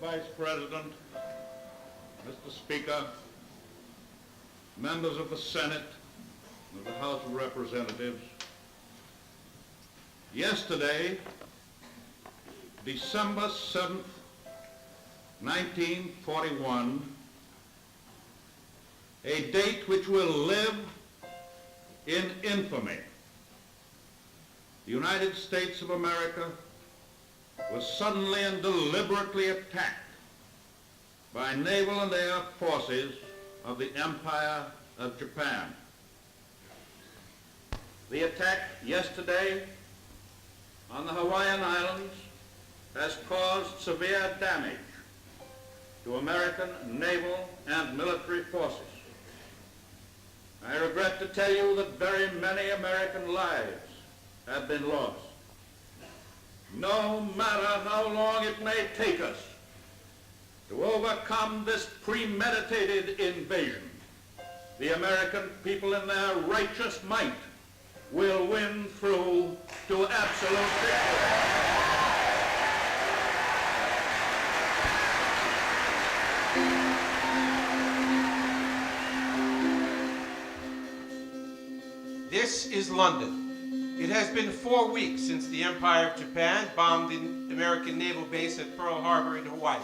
Vice President, Mr. Speaker, members of the Senate, of the House of Representatives, yesterday, December 7th, 1941, a date which will live in infamy, the United States of America was suddenly and deliberately attacked by naval and air forces of the Empire of Japan. The attack yesterday on the Hawaiian Islands has caused severe damage to American naval and military forces. I regret to tell you that very many American lives have been lost. No matter how long it may take us to overcome this premeditated invasion, the American people in their righteous might will win through to absolute victory. This is London. It has been 4 weeks since the Empire of Japan bombed the American naval base at Pearl Harbor in Hawaii.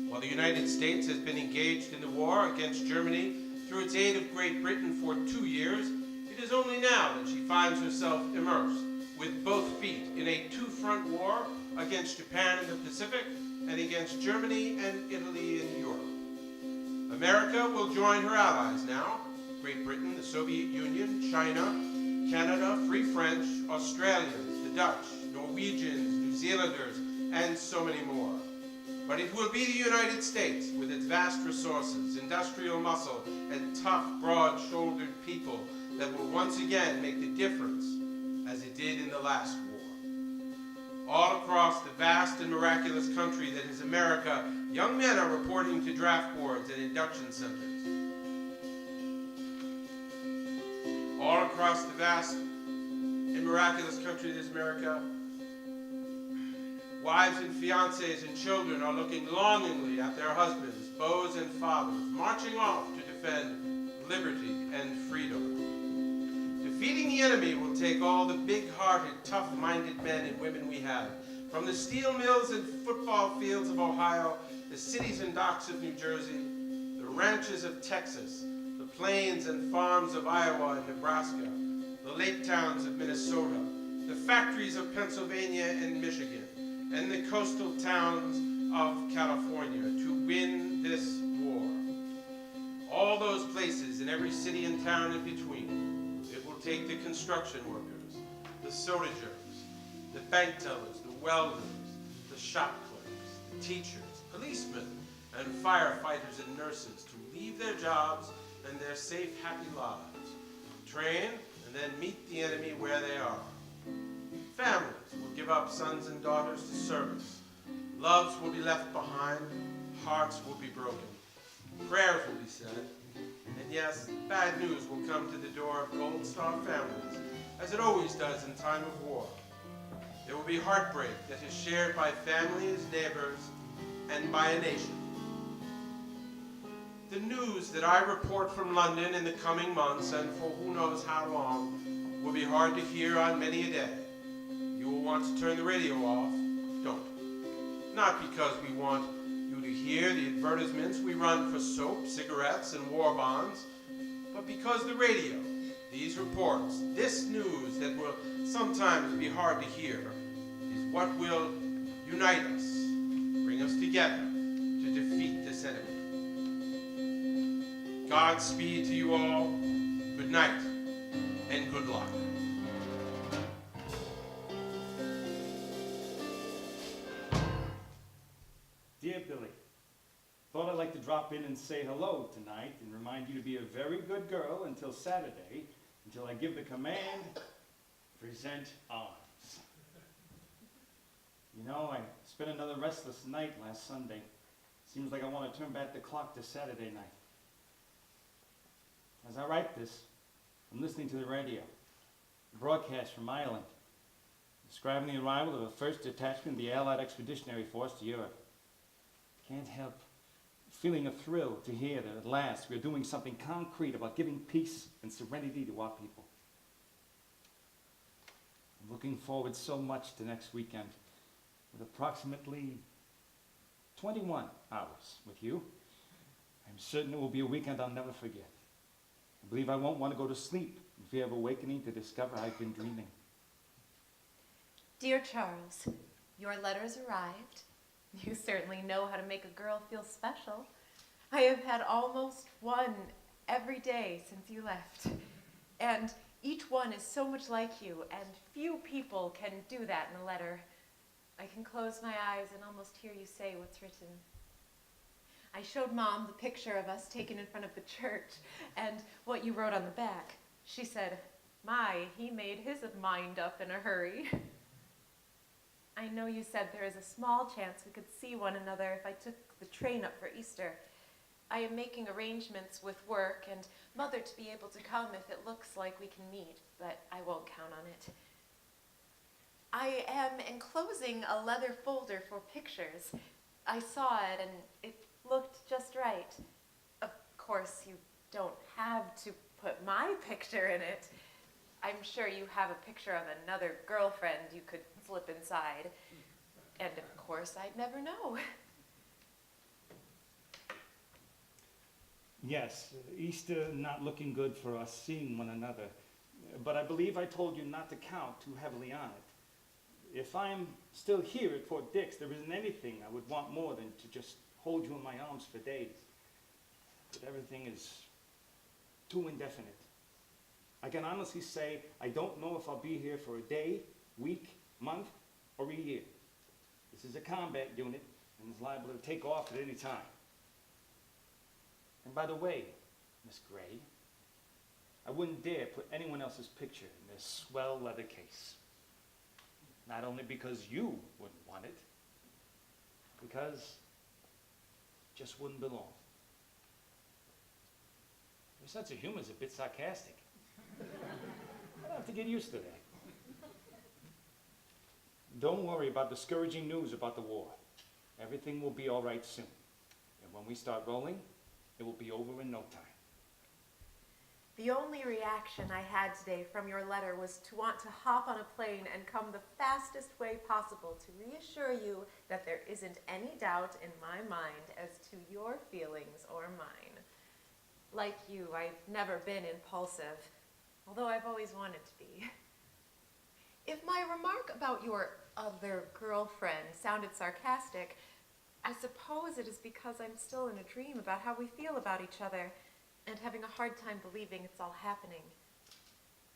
While the United States has been engaged in the war against Germany through its aid of Great Britain for 2 years, it is only now that she finds herself immersed with both feet in a two-front war against Japan in the Pacific and against Germany and Italy in Europe. America will join her allies now: Great Britain, the Soviet Union, China, Canada, Free French, Australians, the Dutch, Norwegians, New Zealanders, and so many more. But it will be the United States, with its vast resources, industrial muscle, and tough, broad-shouldered people, that will once again make the difference, as it did in the last war. All across the vast and miraculous country that is America, young men are reporting to draft boards and induction centers. All across the vast and miraculous country that is America, wives and fiancés and children are looking longingly at their husbands, beaux and fathers, marching off to defend liberty and freedom. Defeating the enemy will take all the big-hearted, tough-minded men and women we have, from the steel mills and football fields of Ohio, the cities and docks of New Jersey, the ranches of Texas, the plains and farms of Iowa and Nebraska, the lake towns of Minnesota, the factories of Pennsylvania and Michigan, and the coastal towns of California to win this war. All those places in every city and town in between. It will take the construction workers, the soldiers, the bank tellers, the welders, the shop clerks, the teachers, policemen, and firefighters and nurses to leave their jobs and their safe, happy lives, train, and then meet the enemy where they are. Families will give up sons and daughters to service. Loves will be left behind. Hearts will be broken. Prayers will be said. And yes, bad news will come to the door of Gold Star families, as it always does in time of war. There will be heartbreak that is shared by families, neighbors, and by a nation. The news that I report from London in the coming months, and for who knows how long, will be hard to hear on many a day. You will want to turn the radio off. Don't. Not because we want you to hear the advertisements we run for soap, cigarettes, and war bonds, but because the radio, these reports, this news that will sometimes be hard to hear, is what will unite us, bring us together to defeat this enemy. Godspeed to you all. Good night and good luck. Dear Billy, thought I'd like to drop in and say hello tonight and remind you to be a very good girl until Saturday, until I give the command, present arms. You know, I spent another restless night last Sunday. Seems like I want to turn back the clock to Saturday night. As I write this, I'm listening to the radio, a broadcast from Ireland, describing the arrival of a first detachment of the Allied Expeditionary Force to Europe. can't help feeling a thrill to hear that at last we're doing something concrete about giving peace and serenity to our people. I'm looking forward so much to next weekend with approximately 21 hours with you. I'm certain it will be a weekend I'll never forget. I believe I won't want to go to sleep in fear of awakening to discover I've been dreaming. Dear Charles, your letters arrived. You certainly know how to make a girl feel special. I have had almost one every day since you left. And each one is so much like you, and few people can do that in a letter. I can close my eyes and almost hear you say what's written. I showed Mom the picture of us taken in front of the church and what you wrote on the back. She said, "My, he made his mind up in a hurry." I know you said there is a small chance we could see one another if I took the train up for Easter. I am making arrangements with work and Mother to be able to come if it looks like we can meet, but I won't count on it. I am enclosing a leather folder for pictures. I saw it and it looked just right. Of course, you don't have to put my picture in it. I'm sure you have a picture of another girlfriend you could slip inside. And of course, I'd never know. Yes, Easter not looking good for us seeing one another, but I believe I told you not to count too heavily on it. If I'm still here at Fort Dix, there isn't anything I would want more than to just hold you in my arms for days. But everything is too indefinite. I can honestly say I don't know if I'll be here for a day, week, month, or a year. This is a combat unit and is liable to take off at any time. And by the way, Miss Gray, I wouldn't dare put anyone else's picture in this swell leather case. Not only because you wouldn't want it, because it just wouldn't belong. Your sense of humor is a bit sarcastic. I'll have to get used to that. Don't worry about discouraging news about the war. Everything will be all right soon. And when we start rolling, it will be over in no time. The only reaction I had today from your letter was to want to hop on a plane and come the fastest way possible to reassure you that there isn't any doubt in my mind as to your feelings or mine. Like you, I've never been impulsive, although I've always wanted to be. If my remark about your other girlfriend sounded sarcastic, I suppose it is because I'm still in a dream about how we feel about each other and having a hard time believing it's all happening.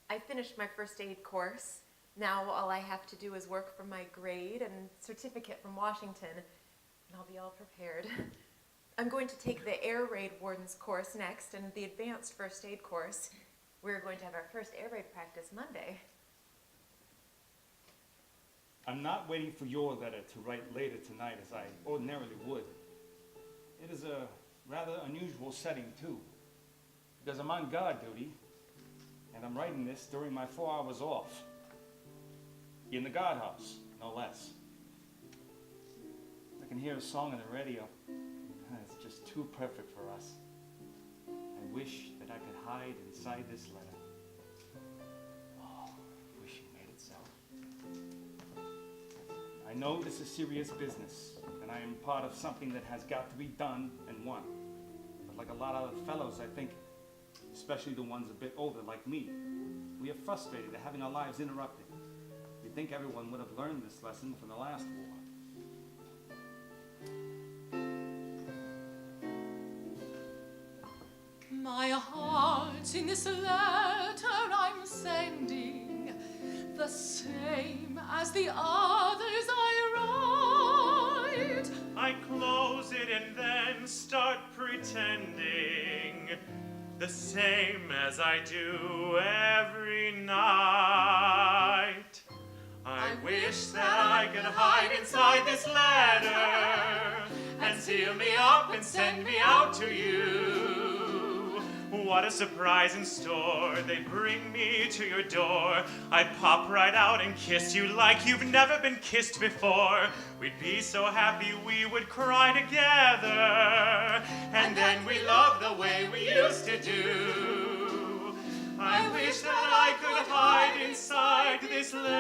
I finished my first aid course. Now all I have to do is work for my grade and certificate from Washington, and I'll be all prepared. I'm going to take the air raid warden's course next and the advanced first aid course. We're going to have our first air raid practice Monday. I'm not waiting for your letter to write later tonight as I ordinarily would. It is a rather unusual setting too, because I'm on guard duty, and I'm writing this during my 4 hours off. In the guardhouse, no less. I can hear a song on the radio. It's just too perfect for us. I wish that I could hide inside this letter. Oh, wish you made it so. I know this is serious business, and I am part of something that has got to be done and won. But like a lot of other fellows, I think, especially the ones a bit older like me, we are frustrated at having our lives interrupted. You'd think everyone would have learned this lesson from the last war. My heart in this letter I'm sending, the same as the others I write. I close it and then start pretending, the same as I do every night. I wish that I could hide inside this letter and seal me up and send me out to you. what a surprise in store. They'd bring me to your door. I'd pop right out and kiss you like you've never been kissed before. We'd be so happy we would cry together. And then we love the way we used to do. I wish that I could hide inside this letter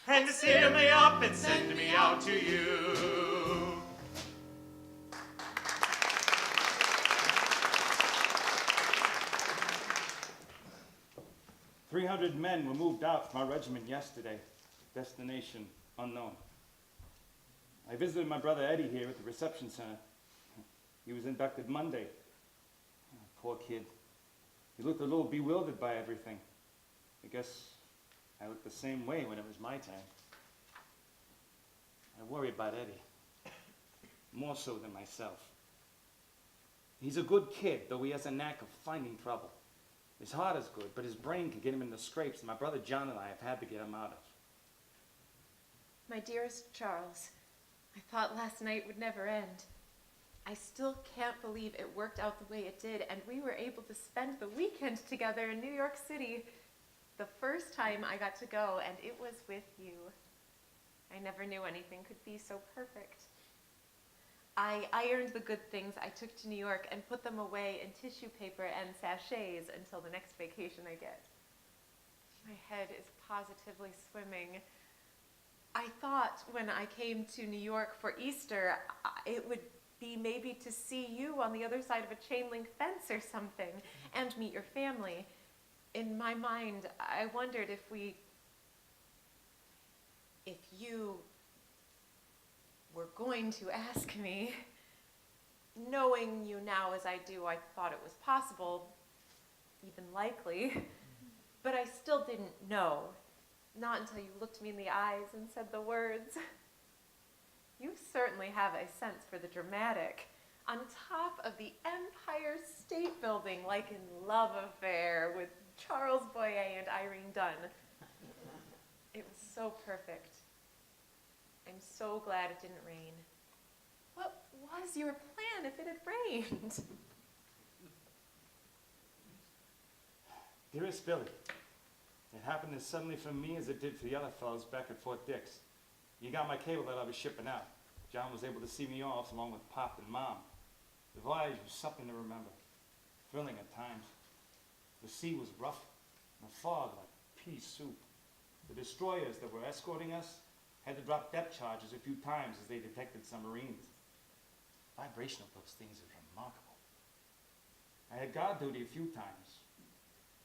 and seal me up and send me out to you. 300 men were moved out from our regiment yesterday. Destination unknown. I visited my brother Eddie here at the reception center. He was inducted Monday. Oh, poor kid. He looked a little bewildered by everything. I guess I looked the same way when it was my turn. I worry about Eddie. More so than myself. He's a good kid, though he has a knack of finding trouble. His heart is good, but his brain can get him into scrapes that my brother John and I have had to get him out of. My dearest Charles, I thought last night would never end. I still can't believe it worked out the way it did, and we were able to spend the weekend together in New York City. The first time I got to go, and it was with you. I never knew anything could be so perfect. I ironed the good things I took to New York and put them away in tissue paper and sachets until the next vacation I get. My head is positively swimming. I thought when I came to New York for Easter, it would be maybe to see you on the other side of a chain link fence or something and meet your family. In my mind, I wondered if you were going to ask me. Knowing you now as I do, I thought it was possible, even likely, but I still didn't know. Not until you looked me in the eyes and said the words. You certainly have a sense for the dramatic. On top of the Empire State Building, like in Love Affair with Charles Boyer and Irene Dunn. It was so perfect. I'm so glad it didn't rain. What was your plan if it had rained? Dearest Billy, it happened as suddenly for me as it did for the other fellows back at Fort Dix. You got my cable that I was shipping out. John was able to see me off along with Pop and Mom. The voyage was something to remember. Thrilling at times. The sea was rough, and the fog like pea soup. The destroyers that were escorting us had to drop depth charges a few times as they detected submarines. The vibration of those things is remarkable. I had guard duty a few times.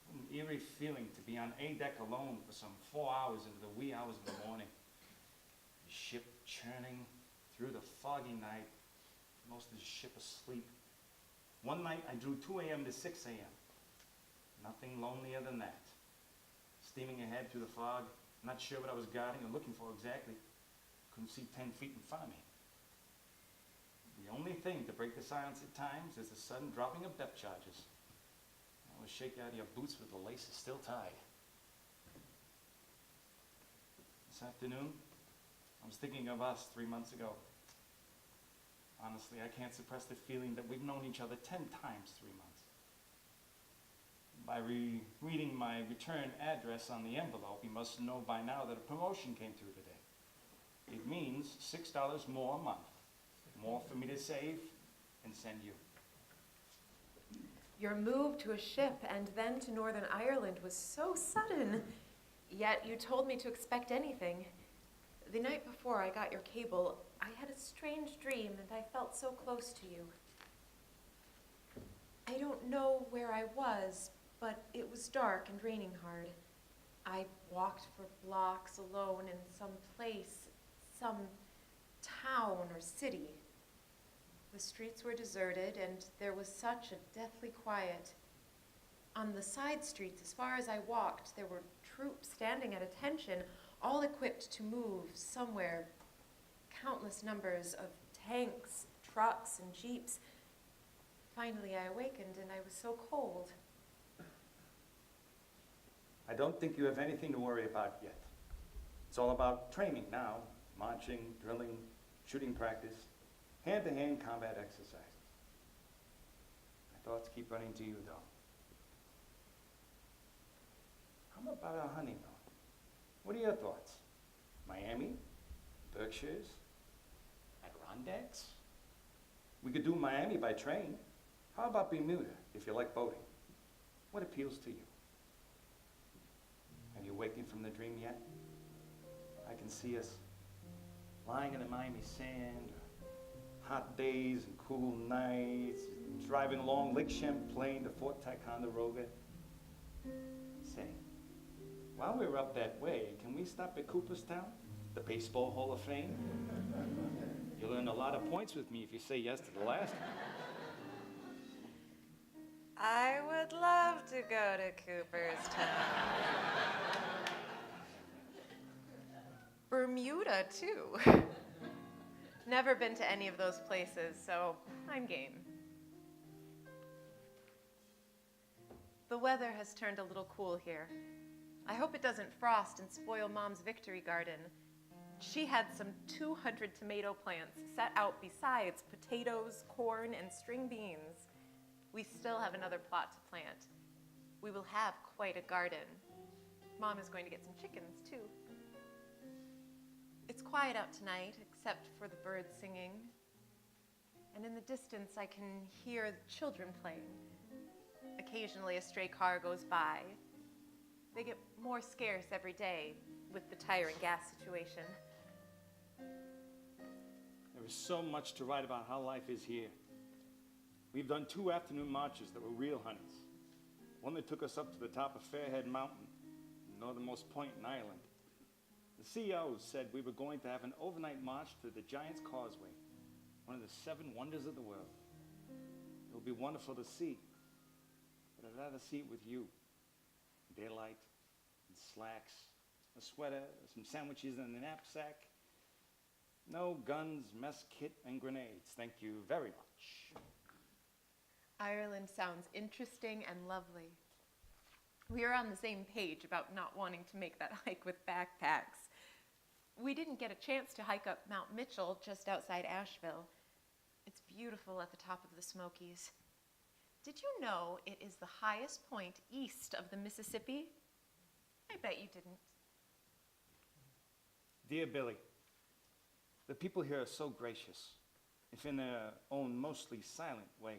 What an eerie feeling to be on A deck alone for some 4 hours into the wee hours of the morning. The ship churning through the foggy night, most of the ship asleep. One night I drew 2 a.m. to 6 a.m. Nothing lonelier than that. Steaming ahead through the fog, not sure what I was guarding or looking for exactly. Couldn't see 10 feet in front of me. The only thing to break the silence at times is the sudden dropping of depth charges. That will shake you out of your boots with the laces still tied. This afternoon, I was thinking of us 3 months ago. Honestly, I can't suppress the feeling that we've known each other 10 times 3 months. By reading my return address on the envelope, you must know by now that a promotion came through today. It means $6 more a month. More for me to save and send you. Your move to a ship and then to Northern Ireland was so sudden, yet you told me to expect anything. The night before I got your cable, I had a strange dream and I felt so close to you. I don't know where I was, but it was dark and raining hard. I walked for blocks alone in some place, some town or city. The streets were deserted and there was such a deathly quiet. On the side streets, as far as I walked, there were troops standing at attention, all equipped to move somewhere. Countless numbers of tanks, trucks, and jeeps. Finally, I awakened and I was so cold. I don't think you have anything to worry about yet. It's all about training now. Marching, drilling, shooting practice, hand-to-hand combat exercises. Thoughts keep running to you, though. How about our honeymoon? What are your thoughts? Miami? Berkshires? Adirondacks? We could do Miami by train. How about Bermuda, if you like boating? What appeals to you? Have you awakened from the dream yet? I can see us lying in the Miami sand, hot days and cool nights, driving along Lake Champlain to Fort Ticonderoga. Say, while we're up that way, can we stop at Cooperstown, the Baseball Hall of Fame? You'll earn a lot of points with me if you say yes to the last one. I would love to go to Cooperstown. Bermuda, too. Never been to any of those places, so I'm game. The weather has turned a little cool here. I hope it doesn't frost and spoil Mom's victory garden. She had some 200 tomato plants set out besides potatoes, corn, and string beans. We still have another plot to plant. We will have quite a garden. Mom is going to get some chickens, too. It's quiet out tonight, except for the birds singing. And in the distance, I can hear the children playing. Occasionally, a stray car goes by. They get more scarce every day with the tiring gas situation. There is so much to write about how life is here. We've done 2 afternoon marches that were real honeys. One that took us up to the top of Fairhead Mountain, the northernmost point in Ireland. The CEOs said we were going to have an overnight march to the Giant's Causeway, one of the 7 wonders of the world. It will be wonderful to see, but I'd rather see it with you. Daylight and slacks, a sweater, some sandwiches in the knapsack. No guns, mess kit, and grenades. Thank you very much. Ireland sounds interesting and lovely. We are on the same page about not wanting to make that hike with backpacks. We didn't get a chance to hike up Mount Mitchell just outside Asheville. It's beautiful at the top of the Smokies. Did you know it is the highest point east of the Mississippi? I bet you didn't. Dear Billy, the people here are so gracious, if in their own mostly silent way.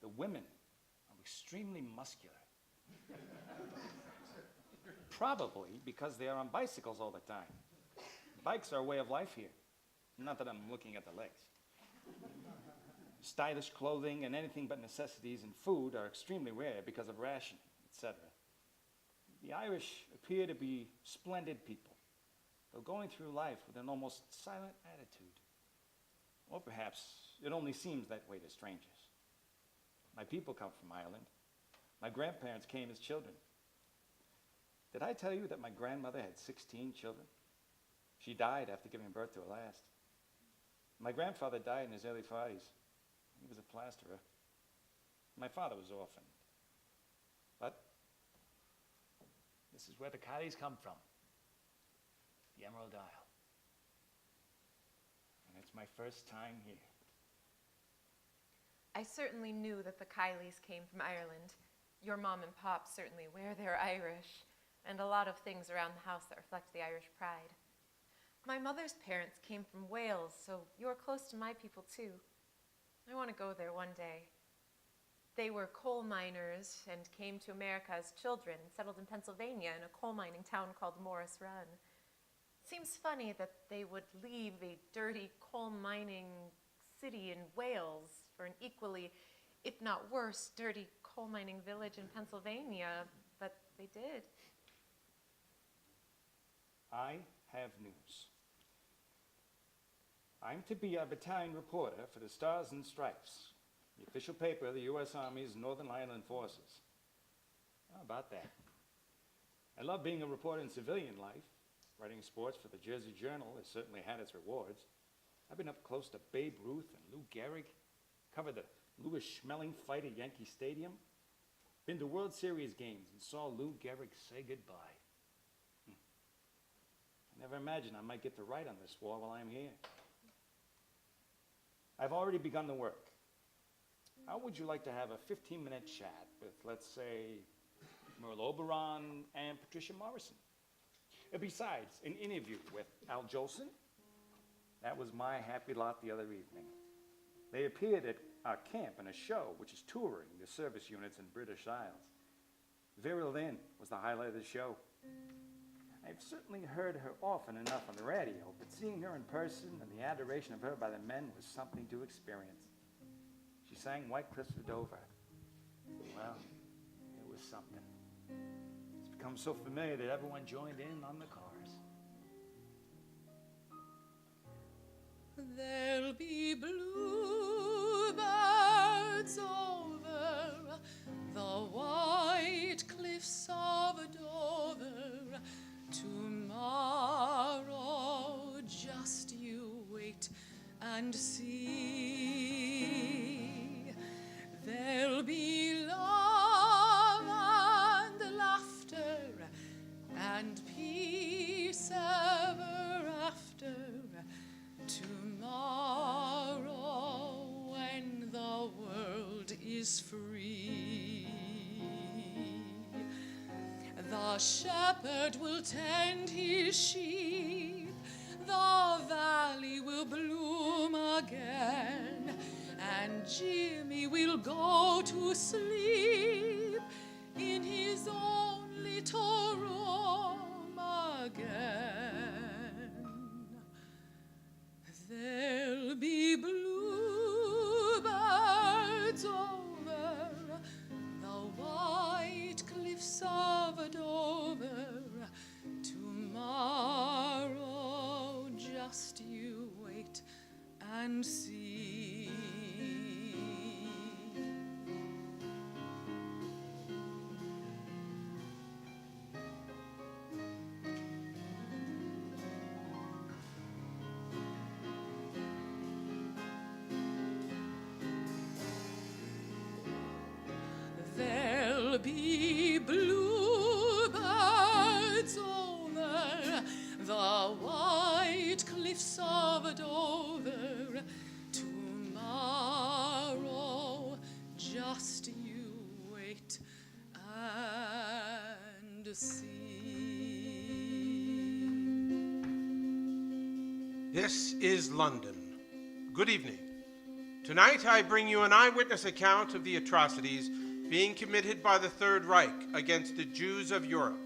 The women are extremely muscular. Probably because they are on bicycles all the time. Bikes are a way of life here. Not that I'm looking at the legs. Stylish clothing and anything but necessities and food are extremely rare because of rationing, etc. The Irish appear to be splendid people, though going through life with an almost silent attitude. Or perhaps it only seems that way to strangers. My people come from Ireland. My grandparents came as children. Did I tell you that my grandmother had 16 children? She died after giving birth to her last. My grandfather died in his early 40s. He was a plasterer. My father was orphaned. But this is where the Kileys come from. The Emerald Isle. And it's my first time here. I certainly knew that the Kileys came from Ireland. Your mom and pop certainly wear their Irish, and a lot of things around the house that reflect the Irish pride. My mother's parents came from Wales, so you're close to my people too. I want to go there one day. They were coal miners and came to America as children, settled in Pennsylvania in a coal mining town called Morris Run. Seems funny that they would leave a dirty coal mining city in Wales for an equally, if not worse, dirty coal mining village in Pennsylvania, but they did. I have news. I'm to be a battalion reporter for the Stars and Stripes, the official paper of the U.S. Army's Northern Ireland Forces. How about that? I love being a reporter in civilian life. Writing sports for the Jersey Journal has certainly had its rewards. I've been up close to Babe Ruth and Lou Gehrig, covered the Louis Schmeling fight at Yankee Stadium, been to World Series games and saw Lou Gehrig say goodbye. I never imagined I might get to write on this war while I'm here. I've already begun the work. how would you like to have a 15-minute chat with, let's say, Merle Oberon and Patricia Morrison? Besides, an interview with Al Jolson. That was my happy lot the other evening. They appeared at our camp in a show which is touring the service units in British Isles. Vera Lynn was the highlight of the show. I've certainly heard her often enough on the radio, but seeing her in person and the adoration of her by the men was something to experience. She sang White Cliffs of Dover. Well, it was something. It's become so familiar that everyone joined in on the chorus. There'll be bluebirds over the white cliffs of Dover. Tomorrow, just you wait and see. There'll be love and laughter and peace ever after. Tomorrow, when the world is free, the shepherd will tend his sheep, the valley will bloom again, and Jimmy will go to sleep in his own little room again. There'll be bluebirds over the white cliffs of Dover. Tomorrow, just you wait and see. There'll be bluebirds over the white cliffs of Dover. Tomorrow, just you wait and see. This is London. Good evening. Tonight I bring you an eyewitness account of the atrocities being committed by the Third Reich against the Jews of Europe.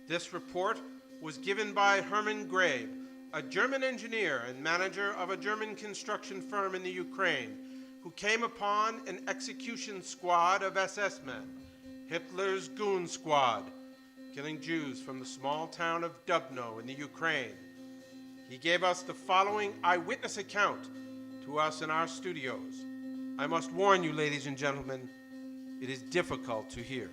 This report was given by Hermann Grabe, a German engineer and manager of a German construction firm in the Ukraine, who came upon an execution squad of SS men, Hitler's goon squad, killing Jews from the small town of Dubno in the Ukraine. He gave us the following eyewitness account to us in our studios. I must warn you, ladies and gentlemen, it is difficult to hear.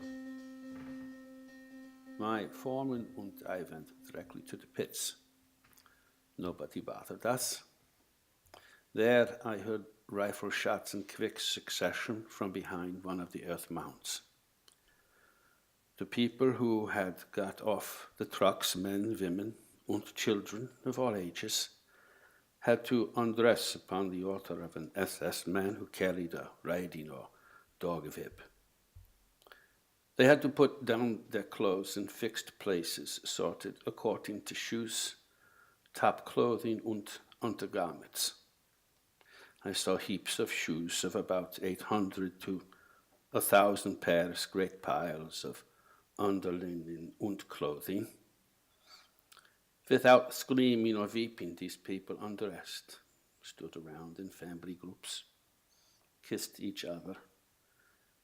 My foreman and I went directly to the pits. Nobody bothered us. There I heard rifle shots in quick succession from behind one of the earth mounds. The people who had got off the trucks, men, women, and children of all ages, had to undress upon the altar of an SS man who carried a riding or dog whip. They had to put down their clothes in fixed places, sorted according to shoes, top clothing, and undergarments. I saw heaps of shoes of about 800 to 1,000 pairs, great piles of underlinen and clothing. Without screaming or weeping, these people undressed, stood around in family groups, kissed each other,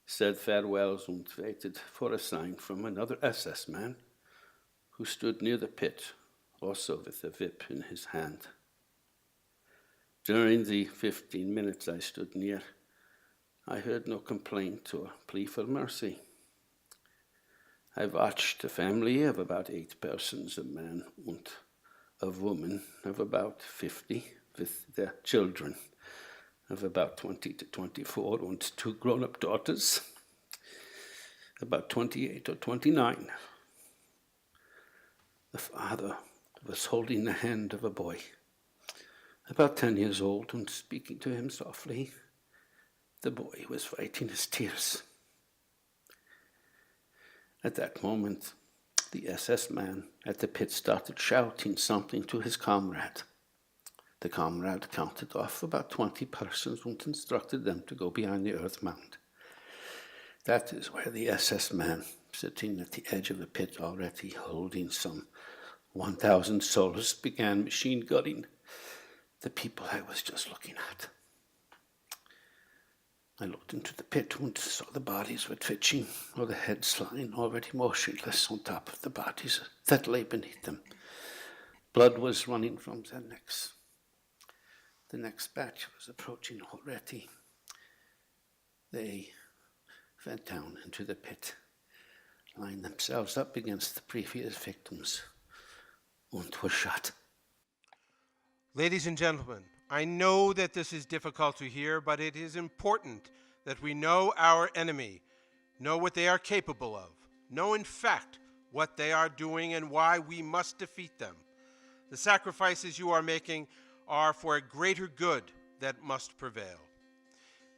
said farewells, and waited for a sign from another SS man who stood near the pit, also with a whip in his hand. During the 15 minutes I stood near, I heard no complaint or plea for mercy. I watched a family of about 8 persons, a man and a woman of about 50, with their children of about 20 to 24, and 2 grown-up daughters, about 28 or 29. The father was holding the hand of a boy, about 10 years old, and speaking to him softly. The boy was wiping his tears. At that moment, the SS man at the pit started shouting something to his comrade. The comrade counted off about 20 persons and instructed them to go behind the earth mound. That is where the SS man, sitting at the edge of the pit already holding some 1,000 souls, began machine gunning the people I was just looking at. I looked into the pit and saw the bodies were twitching, or the heads lying already motionless on top of the bodies that lay beneath them. Blood was running from their necks. The next batch was approaching already. They went down into the pit, lined themselves up against the previous victims, and were shot. Ladies and gentlemen, I know that this is difficult to hear, but it is important that we know our enemy, know what they are capable of, know in fact what they are doing and why we must defeat them. The sacrifices you are making are for a greater good that must prevail.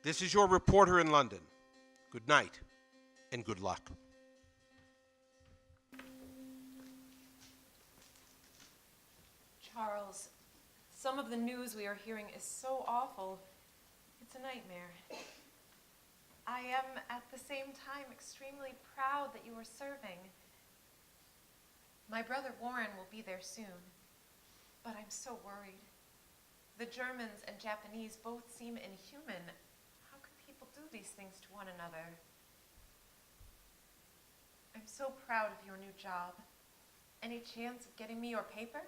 This is your reporter in London. Good night and good luck. Charles, some of the news we are hearing is so awful. It's a nightmare. I am, at the same time, extremely proud that you are serving. My brother Warren will be there soon, but I'm so worried. The Germans and Japanese both seem inhuman. How could people do these things to one another? I'm so proud of your new job. Any chance of getting me your paper?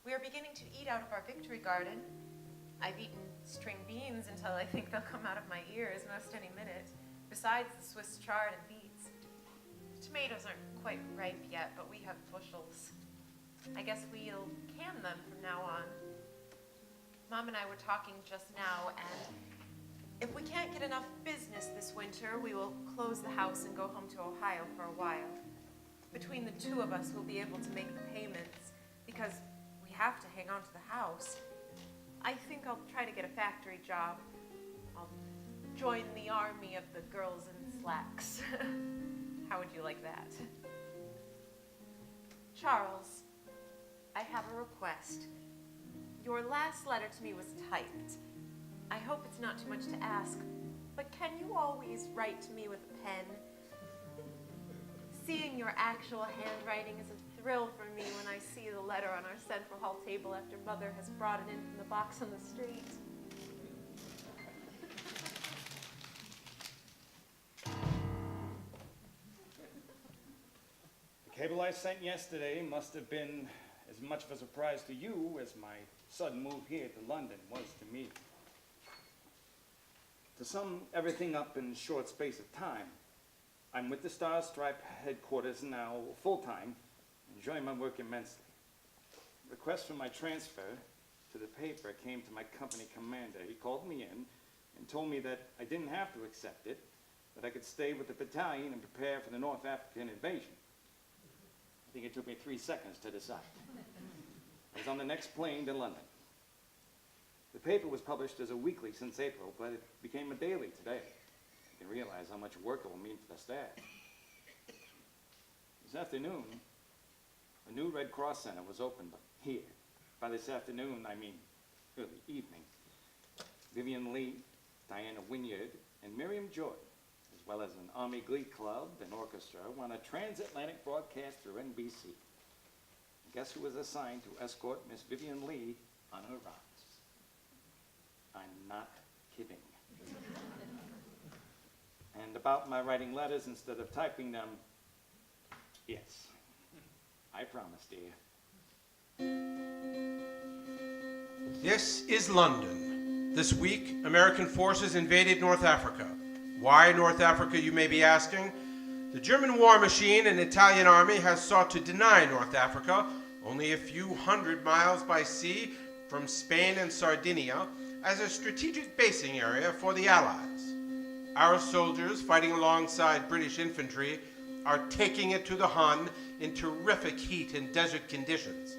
We are beginning to eat out of our victory garden. I've eaten string beans until I think they'll come out of my ears most any minute, besides the Swiss chard and beets. The tomatoes aren't quite ripe yet, but we have bushels. I guess we'll can them from now on. Mom and I were talking just now, and if we can't get enough business this winter, we will close the house and go home to Ohio for a while. Between the two of us, we'll be able to make the payments, because we have to hang on to the house. I think I'll try to get a factory job. I'll join the army of the girls in slacks. How would you like that? Charles, I have a request. Your last letter to me was typed. I hope it's not too much to ask, but can you always write to me with a pen? Seeing your actual handwriting is a thrill for me when I see the letter on our central hall table after Mother has brought it in from the box on the street. The cable I sent yesterday must have been as much of a surprise to you as my sudden move here to London was to me. To sum everything up in a short space of time, I'm with the Star Stripe headquarters now full-time, enjoying my work immensely. The request for my transfer to the paper came to my company commander. He called me in and told me that I didn't have to accept it, that I could stay with the battalion and prepare for the North African invasion. I think it took me 3 seconds to decide. I was on the next plane to London. The paper was published as a weekly since April, but it became a daily today. You can realize how much work it will mean for the staff. This afternoon, a new Red Cross Center was opened here. By this afternoon, I mean early evening. Vivian Lee, Diana Wynyard, and Miriam Jordan, as well as an Army Glee Club and orchestra, won a transatlantic broadcast through NBC. And guess who was assigned to escort Miss Vivian Lee on her rounds? I'm not kidding. And about my writing letters instead of typing them, yes, I promise, dear. This is London. This week, American forces invaded North Africa. Why North Africa, you may be asking? The German war machine and Italian army has sought to deny North Africa, only a few hundred miles by sea from Spain and Sardinia, as a strategic basing area for the Allies. Our soldiers, fighting alongside British infantry, are taking it to the Hun in terrific heat and desert conditions.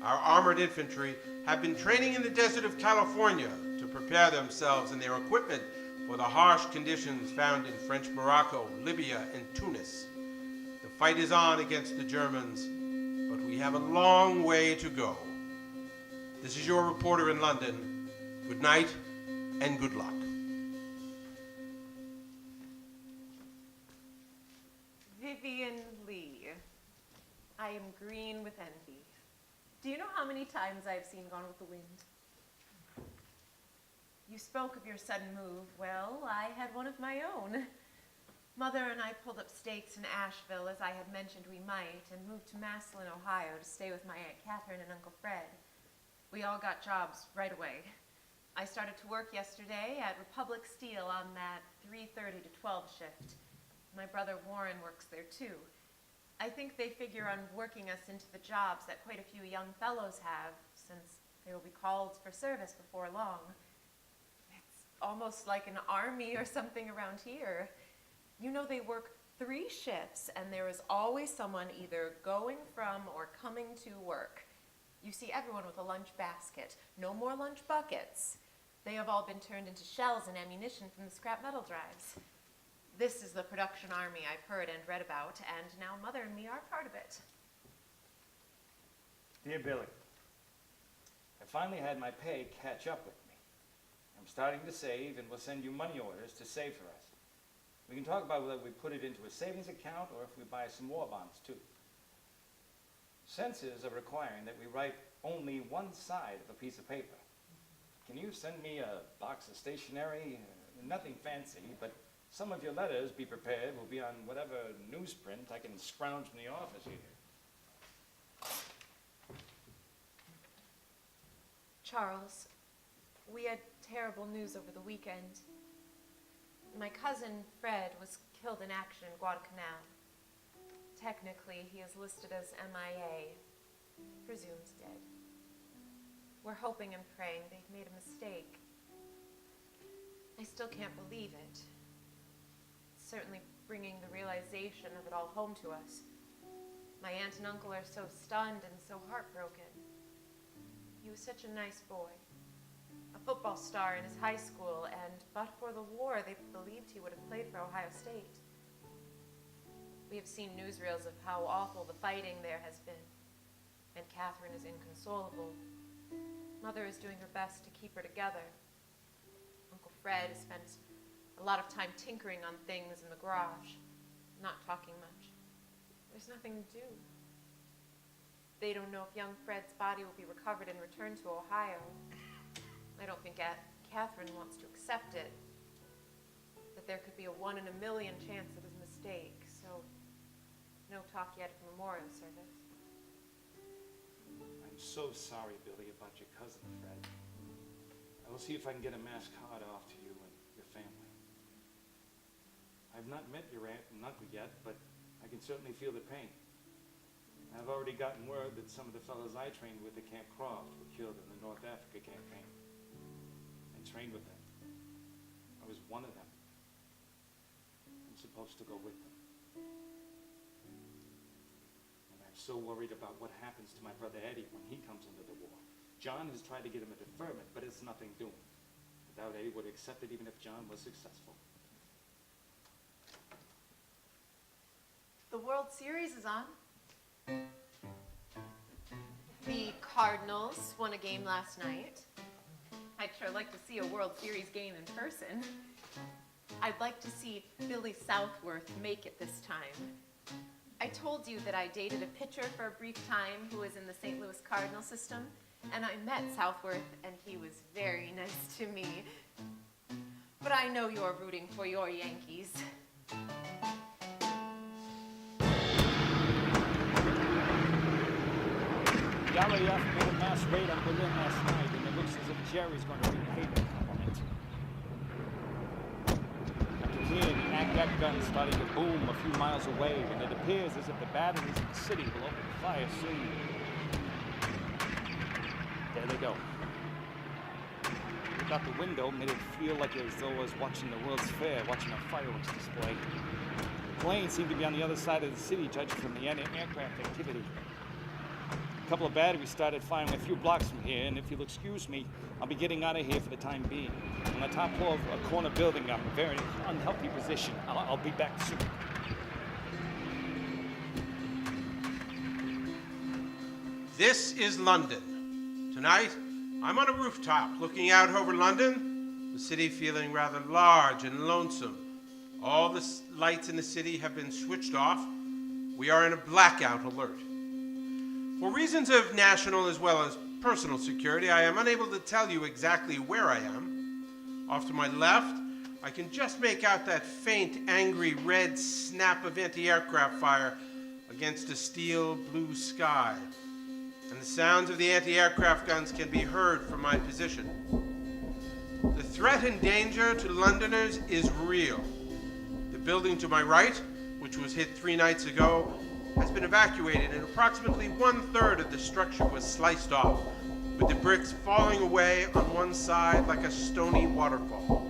Our armored infantry have been training in the desert of California to prepare themselves and their equipment for the harsh conditions found in French Morocco, Libya, and Tunis. The fight is on against the Germans, but we have a long way to go. This is your reporter in London. Good night and good luck. Vivian Lee. I am green with envy. Do you know how many times I've seen Gone with the Wind? You spoke of your sudden move. Well, I had one of my own. Mother and I pulled up stakes in Asheville, as I had mentioned we might, and moved to Massillon, Ohio, to stay with my Aunt Catherine and Uncle Fred. We all got jobs right away. I started to work yesterday at Republic Steel on that 3:30 to 12 shift. My brother Warren works there too. I think they figure on working us into the jobs that quite a few young fellows have, since they will be called for service before long. It's almost like an army or something around here. You know, they work 3 shifts, and there is always someone either going from or coming to work. You see everyone with a lunch basket. No more lunch buckets. They have all been turned into shells and ammunition from the scrap metal drives. This is the production army I've heard and read about, and now Mother and me are part of it. Dear Billy, I finally had my pay catch up with me. I'm starting to save, and we'll send you money orders to save for us. We can talk about whether we put it into a savings account or if we buy some war bonds too. Censors are requiring that we write only one side of a piece of paper. Can you send me a box of stationery? Nothing fancy, but some of your letters, be prepared, will be on whatever newsprint I can scrounge from the office here. Charles, we had terrible news over the weekend. My cousin, Fred, was killed in action in Guadalcanal. Technically, he is listed as MIA, presumed dead. We're hoping and praying they've made a mistake. I still can't believe it. It's certainly bringing the realization of it all home to us. My aunt and uncle are so stunned and so heartbroken. He was such a nice boy. A football star in his high school, and but for the war, they believed he would have played for Ohio State. We have seen newsreels of how awful the fighting there has been, and Catherine is inconsolable. Mother is doing her best to keep her together. Uncle Fred has spent a lot of time tinkering on things in the garage, not talking much. There's nothing to do. They don't know if young Fred's body will be recovered and returned to Ohio. I don't think Catherine wants to accept it, that there could be a 1 in a million chance it was a mistake, so no talk yet of memorial service. I'm so sorry, Billy, about your cousin, Fred. I will see if I can get a mass card off to you and your family. I've not met your aunt and uncle yet, but I can certainly feel the pain. I've already gotten word that some of the fellows I trained with at Camp Croft were killed in the North Africa campaign. I trained with them. I was one of them. I'm supposed to go with them. And I'm so worried about what happens to my brother Eddie when he comes into the war. John has tried to get him a deferment, but it's nothing doing. I doubt Eddie would accept it even if John was successful. The World Series is on. The Cardinals won a game last night. I'd sure like to see a World Series game in person. I'd like to see Billy Southworth make it this time. I told you that I dated a pitcher for a brief time who was in the St. Louis Cardinal system, and I met Southworth, and he was very nice to me. But I know you're rooting for your Yankees. Gallagher made a mass raid on Berlin last night, and it looks as if Jerry's going to repay the compliment. After hearing that gun starting to boom a few miles away, and it appears as if the batteries in the city will open fire soon. There they go. Look out the window made it feel like as though I was watching the World's Fair, watching a fireworks display. The planes seem to be on the other side of the city, judging from the aircraft activity. couple of batteries started firing a few blocks from here, and if you'll excuse me, I'll be getting out of here for the time being. On the top floor of a corner building, I'm in a very unhealthy position. I'll be back soon. This is London. Tonight, I'm on a rooftop looking out over London, the city feeling rather large and lonesome. All the lights in the city have been switched off. We are in a blackout alert. For reasons of national as well as personal security, I am unable to tell you exactly where I am. Off to my left, I can just make out that faint, angry red snap of anti-aircraft fire against a steel blue sky. And the sounds of the anti-aircraft guns can be heard from my position. The threat and danger to Londoners is real. The building to my right, which was hit 3 nights ago, has been evacuated, and approximately 1/3 of the structure was sliced off, with the bricks falling away on one side like a stony waterfall.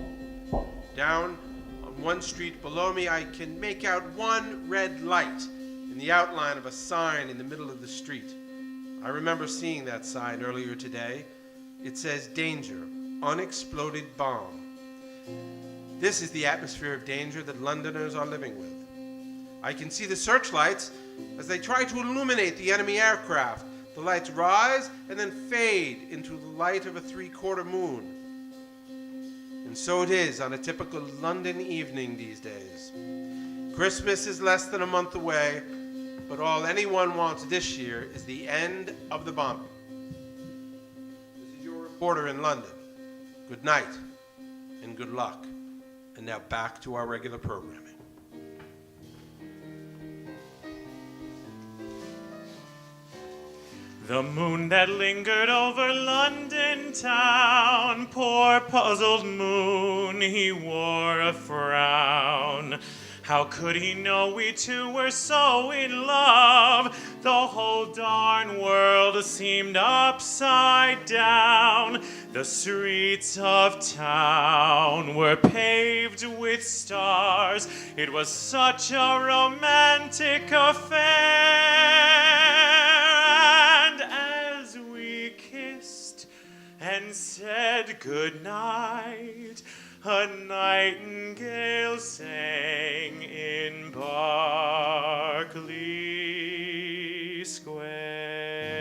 Down on one street below me, I can make out one red light in the outline of a sign in the middle of the street. I remember seeing that sign earlier today. It says, "Danger, unexploded bomb." This is the atmosphere of danger that Londoners are living with. I can see the searchlights as they try to illuminate the enemy aircraft. The lights rise and then fade into the light of a 3/4 moon. And so it is on a typical London evening these days. Christmas is less than a month away, but all anyone wants this year is the end of the bombing. This is your reporter in London. Good night and good luck. And now back to our regular programming. The moon that lingered over London town, poor puzzled moon, he wore a frown. How could he know we two were so in love? The whole darn world seemed upside down. The streets of town were paved with stars. It was such a romantic affair. And as we kissed and said goodnight, a nightingale sang in Berkeley Square.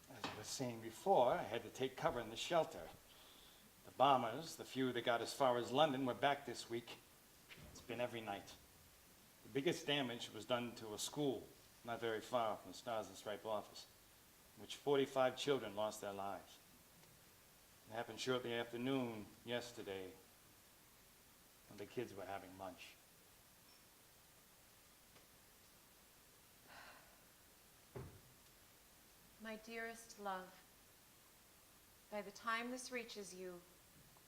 As I was saying before, I had to take cover in the shelter. The bombers, the few that got as far as London, were back this week. It's been every night. The biggest damage was done to a school not very far from the Stars and Stripe office, in which 45 children lost their lives. It happened shortly after noon yesterday when the kids were having lunch. My dearest love, by the time this reaches you,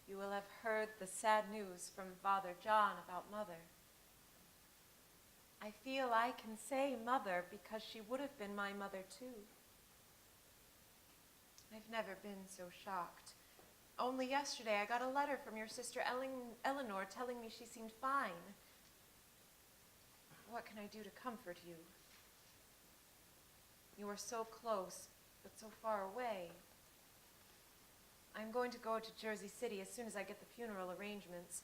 you will have heard the sad news from Father John about Mother. I feel I can say Mother because she would have been my mother too. I've never been so shocked. Only yesterday I got a letter from your sister Eleanor telling me she seemed fine. What can I do to comfort you? You are so close, but so far away. I'm going to go to Jersey City as soon as I get the funeral arrangements.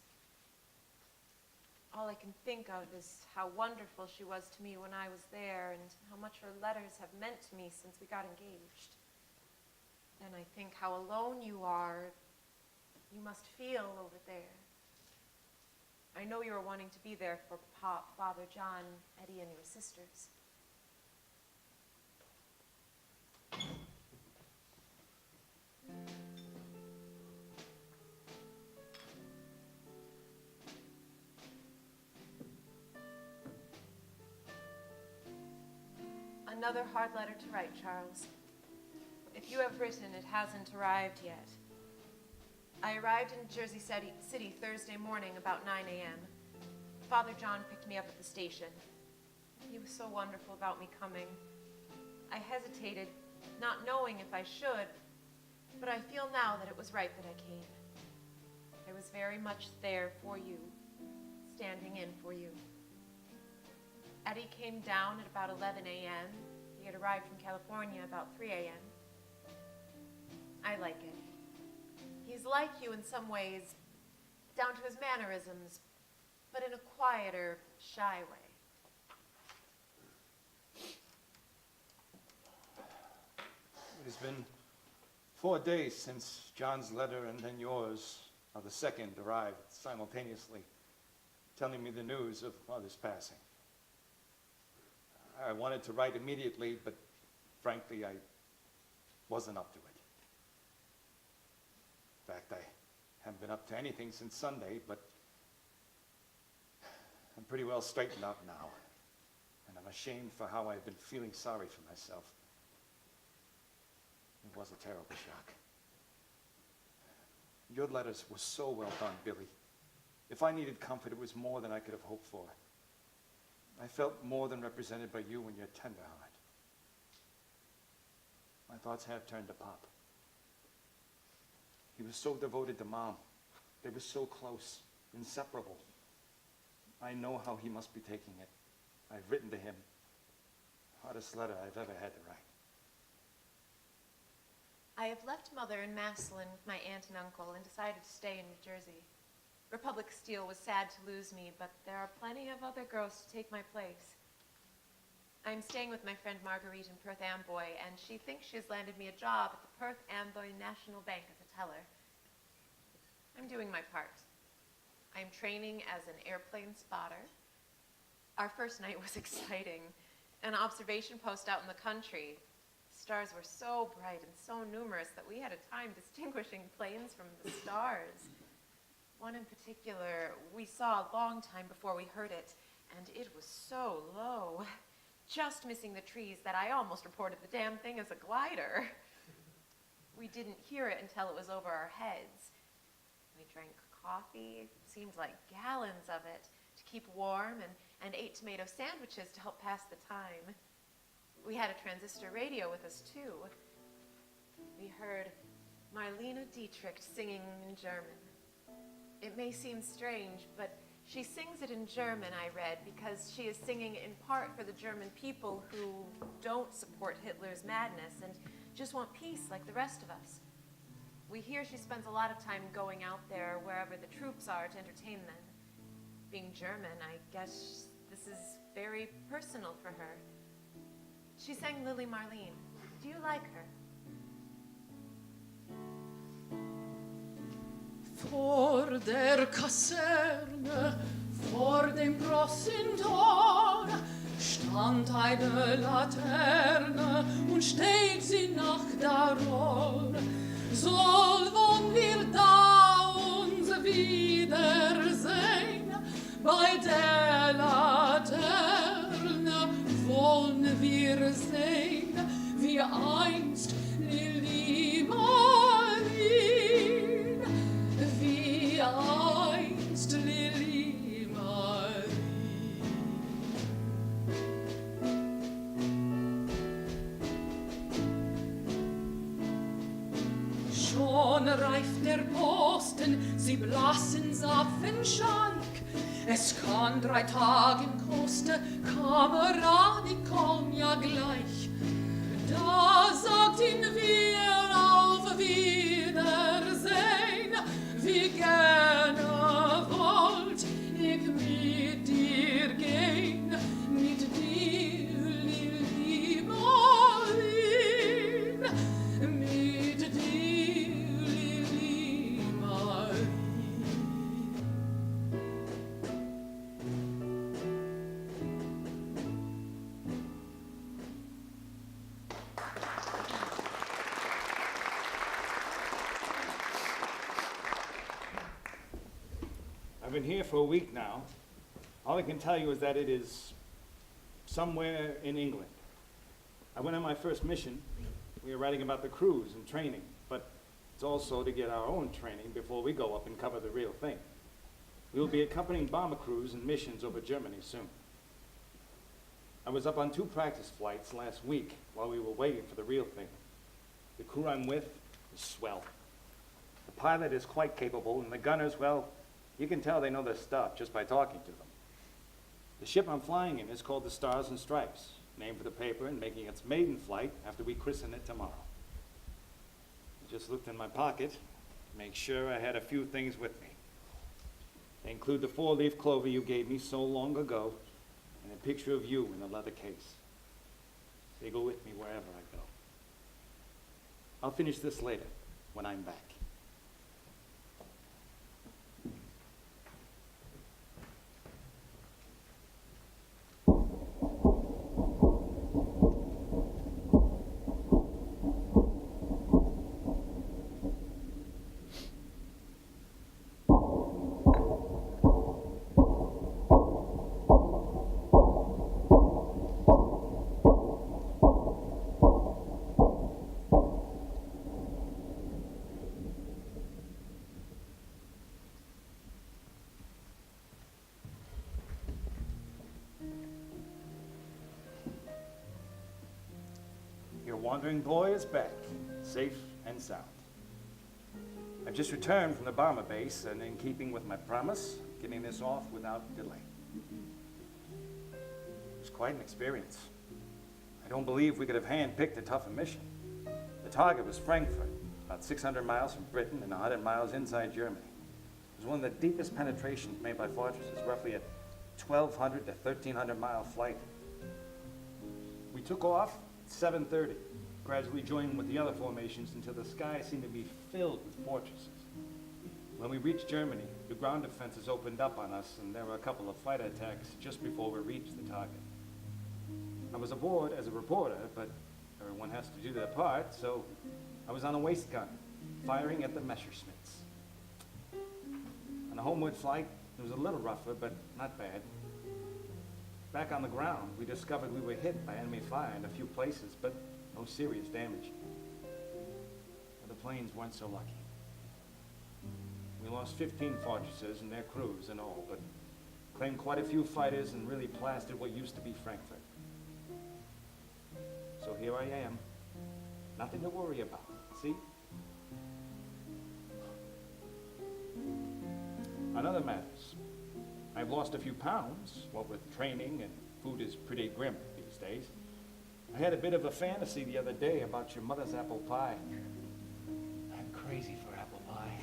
All I can think of is how wonderful she was to me when I was there and how much her letters have meant to me since we got engaged. Then I think how alone you are. You must feel over there. I know you're wanting to be there for Pop, Father John, Eddie, and your sisters. Another hard letter to write, Charles. If you have written, it hasn't arrived yet. I arrived in Jersey City Thursday morning about 9 a.m. Father John picked me up at the station. He was so wonderful about me coming. I hesitated, not knowing if I should, but I feel now that it was right that I came. I was very much there for you, standing in for you. Eddie came down at about 11 a.m. He had arrived from California about 3 a.m. I like it. He's like you in some ways, down to his mannerisms, but in a quieter, shy way. It has been 4 days since John's letter and then yours, the second, arrived simultaneously, telling me the news of Mother's passing. I wanted to write immediately, but frankly, I wasn't up to it. In fact, I haven't been up to anything since Sunday, but I'm pretty well straightened out now, and I'm ashamed for how I've been feeling sorry for myself. It was a terrible shock. Your letters were so well done, Billy. If I needed comfort, it was more than I could have hoped for. I felt more than represented by you and your tender heart. My thoughts have turned to Pop. He was so devoted to Mom. They were so close, inseparable. I know how he must be taking it. I've written to him. Hardest letter I've ever had to write. I have left Mother in Massillon with my aunt and uncle and decided to stay in New Jersey. Republic Steel was sad to lose me, but there are plenty of other girls to take my place. I'm staying with my friend Marguerite in Perth Amboy, and she thinks she has landed me a job at the Perth Amboy National Bank as a teller. I'm doing my part. I'm training as an airplane spotter. Our first night was exciting. An observation post out in the country. Stars were so bright and so numerous that we had a time distinguishing planes from the stars. One in particular we saw a long time before we heard it, and it was so low, just missing the trees that I almost reported the damn thing as a glider. We didn't hear it until it was over our heads. We drank coffee, seemed like gallons of it, to keep warm, and ate tomato sandwiches to help pass the time. We had a transistor radio with us, too. We heard Marlene Dietrich singing in German. It may seem strange, but she sings it in German, I read, because she is singing in part for the German people who don't support Hitler's madness and just want peace like the rest of us. We hear she spends a lot of time going out there wherever the troops are to entertain them. Being German, I guess this is very personal for her. She sang Lily Marlene. Do you like her? Vor der Kaserne, vor dem großen Tor, stand eine Laterne und steht sie nach der Rohr. Soll wollen wir da uns wiedersehen, bei der Laterne wollen wir sehen, wie einst Lili Marleen, wie einst Lili Marleen. Schon reift der Posten, sie blassen Zapfenscheik. Es kann 3 Tagen kosten, Kamerad, ich komm ja gleich. Da sagt ihn wir auf Wiedersehen, wie gerne wollt ich mit dir gehen, mit dir, Lili Marleen, mit dir, Lili Marleen. I've been here for a week now. All I can tell you is that it is somewhere in England. I went on my first mission. We were writing about the crews and training, but it's also to get our own training before we go up and cover the real thing. We will be accompanying bomber crews and missions over Germany soon. I was up on 2 practice flights last week while we were waiting for the real thing. The crew I'm with is swell. The pilot is quite capable, and the gunners, well, you can tell they know their stuff just by talking to them. The ship I'm flying in is called the Stars and Stripes, named for the paper and making its maiden flight after we christen it tomorrow. I just looked in my pocket to make sure I had a few things with me. They include the 4-leaf clover you gave me so long ago and a picture of you in a leather case. They go with me wherever I go. I'll finish this later when I'm back. Your wandering boy is back, safe and sound. I've just returned from the bomber base, and in keeping with my promise, getting this off without delay. It was quite an experience. I don't believe we could have hand-picked a tougher mission. The target was Frankfurt, about 600 miles from Britain and 100 miles inside Germany. It was one of the deepest penetrations made by fortresses, roughly a 1,200 to 1,300 mile flight. We took off at 7:30, gradually joining with the other formations until the sky seemed to be filled with fortresses. When we reached Germany, the ground defenses opened up on us, and there were a couple of fighter attacks just before we reached the target. I was aboard as a reporter, but everyone has to do their part, so I was on a waist gun, firing at the Messerschmitts. On the homeward flight, it was a little rougher, but not bad. Back on the ground, we discovered we were hit by enemy fire in a few places, but no serious damage. The planes weren't so lucky. We lost 15 fortresses and their crews and all, but claimed quite a few fighters and really plastered what used to be Frankfurt. So here I am. Nothing to worry about, see? On other matters, I've lost a few pounds, what with training, and food is pretty grim these days. I had a bit of a fantasy the other day about your mother's apple pie. I'm crazy for apple pie.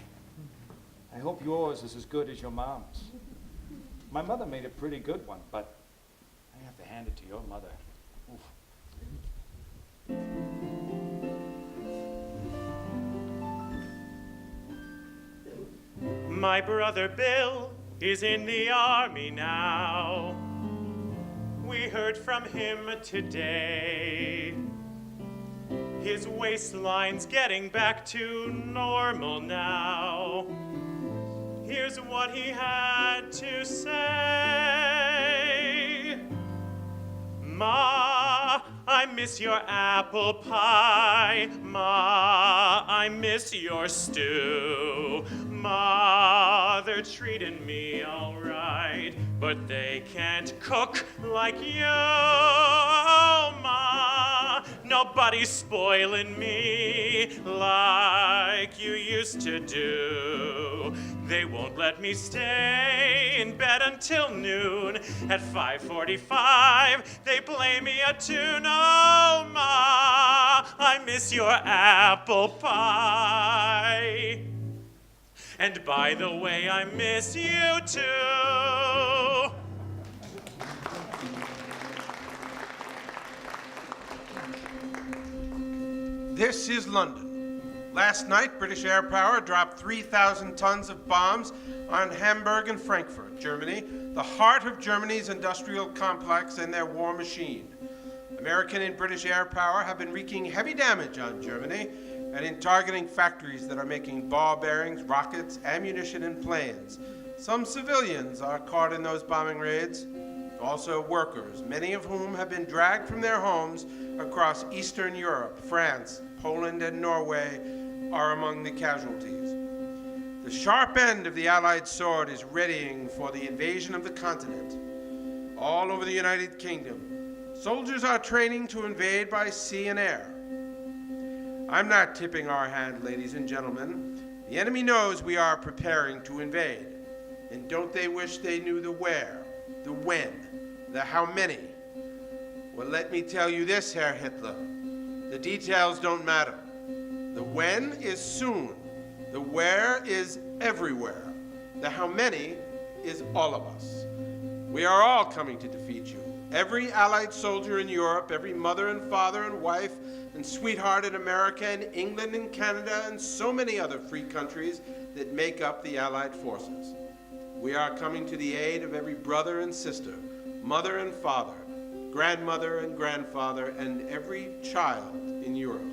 I hope yours is as good as your mom's. My mother made a pretty good one, but I have to hand it to your mother. Oof. My brother Bill is in the army now. We heard from him today. His waistline's getting back to normal now. Here's what he had to say. Ma, I miss your apple pie. Ma, I miss your stew. Ma, they're treating me all right, but they can't cook like you. Oh, Ma, nobody's spoiling me like you used to do. They won't let me stay in bed until noon. At 5:45, they play me a tune. Oh, Ma, I miss your apple pie. And by the way, I miss you too. This is London. Last night, British air power dropped 3,000 tons of bombs on Hamburg and Frankfurt, Germany, the heart of Germany's industrial complex and their war machine. American and British air power have been wreaking heavy damage on Germany and in targeting factories that are making ball bearings, rockets, ammunition, and planes. Some civilians are caught in those bombing raids. Also workers, many of whom have been dragged from their homes across Eastern Europe, France, Poland, and Norway are among the casualties. The sharp end of the Allied sword is readying for the invasion of the continent. All over the United Kingdom, Soldiers are training to invade by sea and air. I'm not tipping our hand, ladies and gentlemen. The enemy knows we are preparing to invade. And don't they wish they knew the where, the when, the how many? Well, let me tell you this, Herr Hitler. The details don't matter. The when is soon. The where is everywhere. The how many is all of us. We are all coming to defeat you. Every Allied soldier in Europe, every mother and father and wife and sweetheart in America and England and Canada and so many other free countries that make up the Allied forces. We are coming to the aid of every brother and sister, mother and father, grandmother and grandfather, and every child in Europe.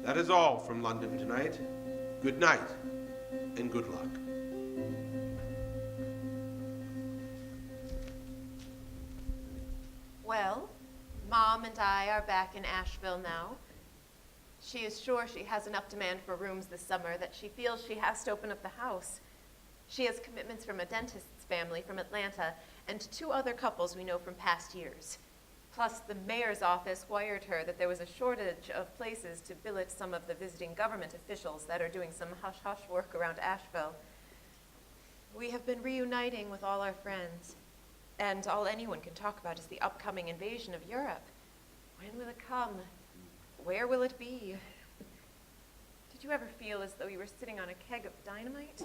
That is all from London tonight. Good night and good luck. Well, Mom and I are back in Asheville now. She is sure she has enough demand for rooms this summer that she feels she has to open up the house. She has commitments from a dentist's family from Atlanta and 2 other couples we know from past years. Plus, the mayor's office wired her that there was a shortage of places to billet some of the visiting government officials that are doing some hush-hush work around Asheville. We have been reuniting with all our friends, and all anyone can talk about is the upcoming invasion of Europe. When will it come? Where will it be? Did you ever feel as though you were sitting on a keg of dynamite?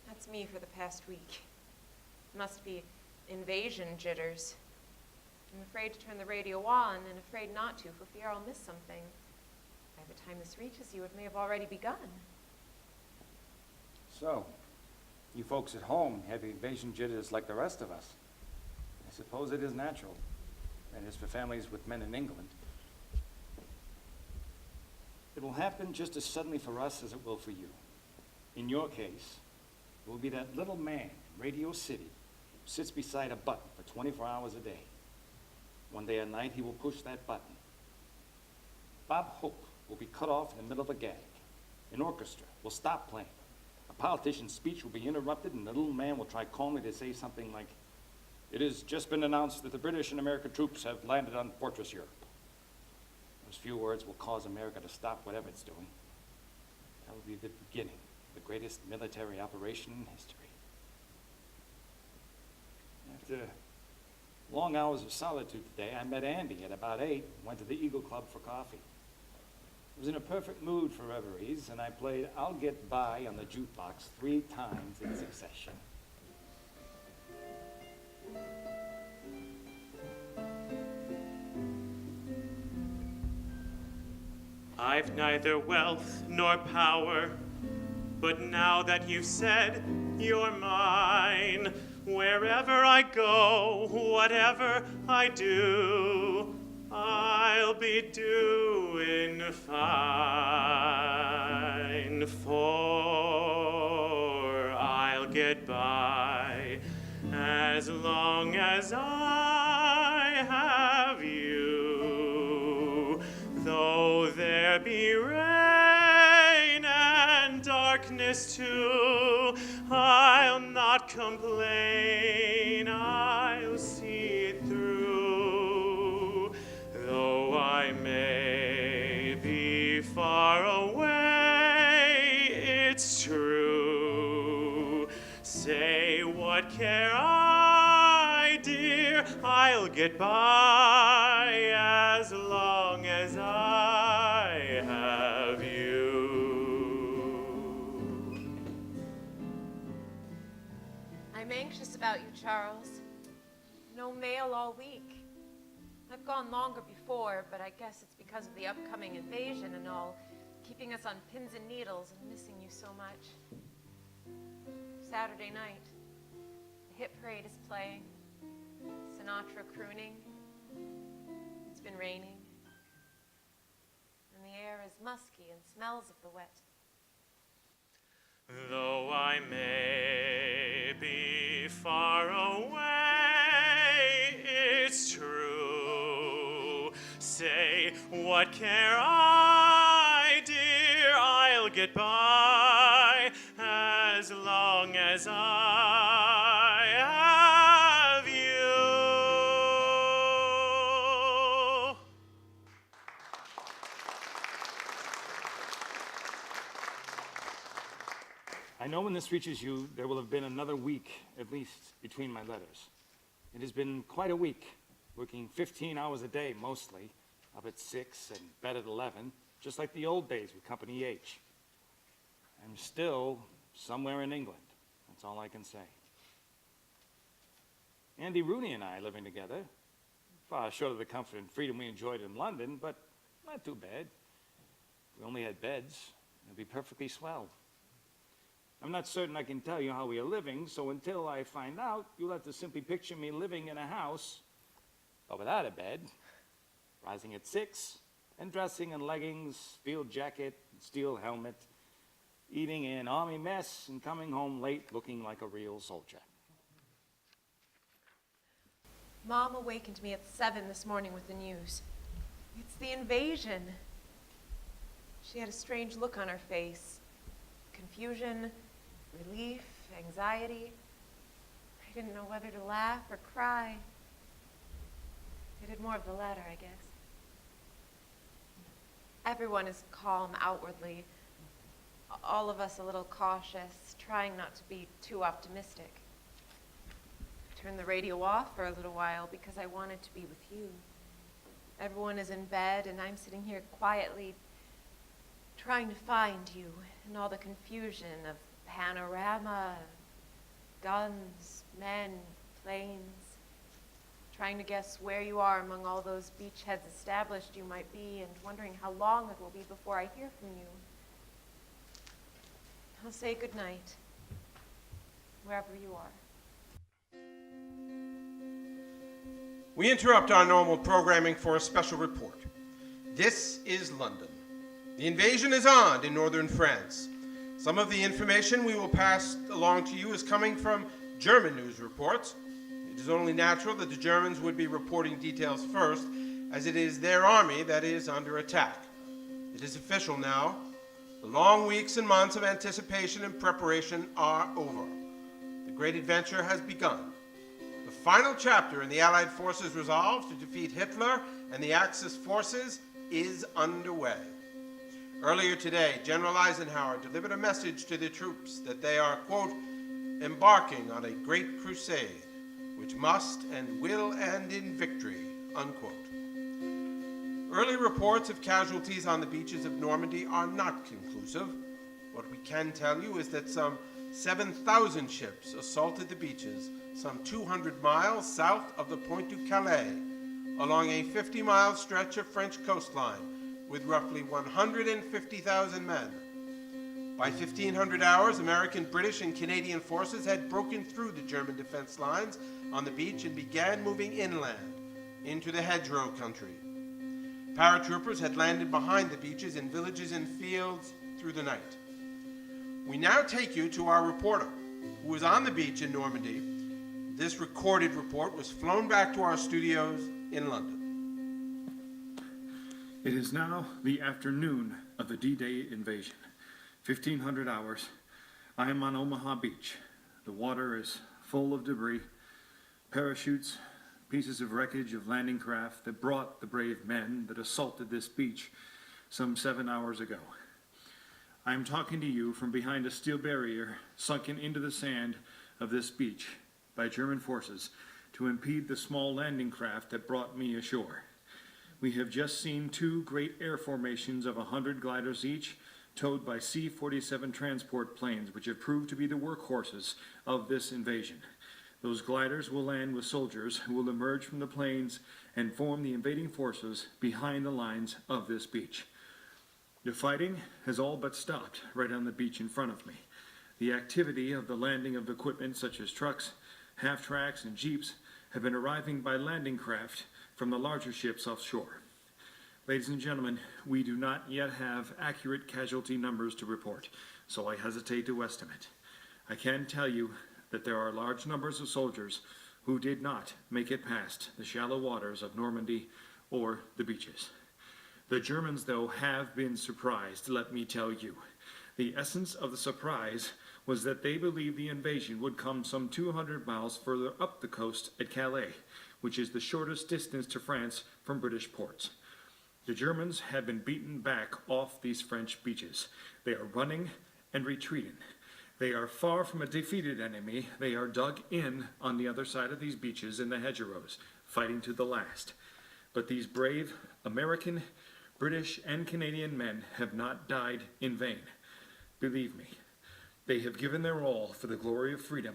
That's me for the past week. Must be invasion jitters. I'm afraid to turn the radio on and afraid not to for fear I'll miss something. By the time this reaches you, it may have already begun. So, you folks at home have invasion jitters like the rest of us. I suppose it is natural. That is for families with men in England. It will happen just as suddenly for us as it will for you. In your case, it will be that little man in Radio City who sits beside a button for 24 hours a day. One day at night, he will push that button. Bob Hope will be cut off in the middle of a gag. An orchestra will stop playing. A politician's speech will be interrupted, and the little man will try calmly to say something like, "It has just been announced that the British and American troops have landed on Fortress Europe." Those few words will cause America to stop whatever it's doing. That will be the beginning of the greatest military operation in history. After long hours of solitude today, I met Andy at about 8 and went to the Eagle Club for coffee. I was in a perfect mood for reveries, and I played I'll Get By on the jukebox 3 times in succession. I've neither wealth nor power, but now that you've said you're mine, wherever I go, whatever I do, I'll be doing fine, for I'll get by as long as I have you, though there be rain and darkness too, I'll not complain, I'll see it through, though I may be far away, it's true. Say, what care I, dear, I'll get by as long as I have you. I'm anxious about you, Charles. No mail all week. I've gone longer before, but I guess it's because of the upcoming invasion and all, keeping us on pins and needles and missing you so much. Saturday night, the hit parade is playing, Sinatra crooning. It's been raining, and the air is musky and smells of the wet. Though I may be far away, it's true. Say, what care I, dear, I'll get by as long as I have you. I know when this reaches you, there will have been another week, at least, between my letters. It has been quite a week, working 15 hours a day mostly, up at 6 and bed at 11, just like the old days with Company H. I'm still somewhere in England. That's all I can say. Andy Rooney and I living together, far short of the comfort and freedom we enjoyed in London, but not too bad. If we only had beds, it'd be perfectly swell. I'm not certain I can tell you how we are living, so until I find out, you'll have to simply picture me living in a house, but without a bed, rising at 6, and dressing in leggings, field jacket, steel helmet, eating an army mess, and coming home late looking like a real soldier. Mom awakened me at 7 this morning with the news. It's the invasion. She had a strange look on her face. Confusion, relief, anxiety. I didn't know whether to laugh or cry. I did more of the latter, I guess. Everyone is calm outwardly. All of us a little cautious, trying not to be too optimistic. I turned the radio off for a little while because I wanted to be with you. Everyone is in bed and I'm sitting here quietly trying to find you in all the confusion of panorama, guns, men, planes, trying to guess where you are among all those beachheads established you might be and wondering how long it will be before I hear from you. I'll say good night, wherever you are. We interrupt our normal programming for a special report. This is London. The invasion is on in northern France. Some of the information we will pass along to you is coming from German news reports. It is only natural that the Germans would be reporting details first, as it is their army that is under attack. It is official now. The long weeks and months of anticipation and preparation are over. The great adventure has begun. The final chapter in the Allied forces' resolve to defeat Hitler and the Axis forces is underway. Earlier today, General Eisenhower delivered a message to the troops that they are, quote, embarking on a great crusade, which must and will end in victory, unquote. Early reports of casualties on the beaches of Normandy are not conclusive. What we can tell you is that some 7,000 ships assaulted the beaches some 200 miles south of the Point du Calais, along a 50-mile stretch of French coastline with roughly 150,000 men. By 1500 hours, American, British, and Canadian forces had broken through the German defense lines on the beach and began moving inland into the hedgerow country. Paratroopers had landed behind the beaches in villages and fields through the night. We now take you to our reporter, who was on the beach in Normandy. This recorded report was flown back to our studios in London. It is now the afternoon of the D-Day invasion. 1500 hours. I am on Omaha Beach. The water is full of debris, parachutes, pieces of wreckage of landing craft that brought the brave men that assaulted this beach some 7 hours ago. I am talking to you from behind a steel barrier sunken into the sand of this beach by German forces to impede the small landing craft that brought me ashore. We have just seen two great air formations of 100 gliders each, towed by C-47 transport planes, which have proved to be the workhorses of this invasion. Those gliders will land with soldiers who will emerge from the planes and form the invading forces behind the lines of this beach. The fighting has all but stopped right on the beach in front of me. The activity of the landing of equipment such as trucks, half-tracks, and jeeps have been arriving by landing craft from the larger ships offshore. Ladies and gentlemen, we do not yet have accurate casualty numbers to report, so I hesitate to estimate. I can tell you that there are large numbers of soldiers who did not make it past the shallow waters of Normandy or the beaches. The Germans, though, have been surprised, let me tell you. The essence of the surprise was that they believed the invasion would come some 200 miles further up the coast at Calais, which is the shortest distance to France from British ports. The Germans have been beaten back off these French beaches. They are running and retreating. They are far from a defeated enemy. They are dug in on the other side of these beaches in the hedgerows, fighting to the last. But these brave American, British, and Canadian men have not died in vain. Believe me, they have given their all for the glory of freedom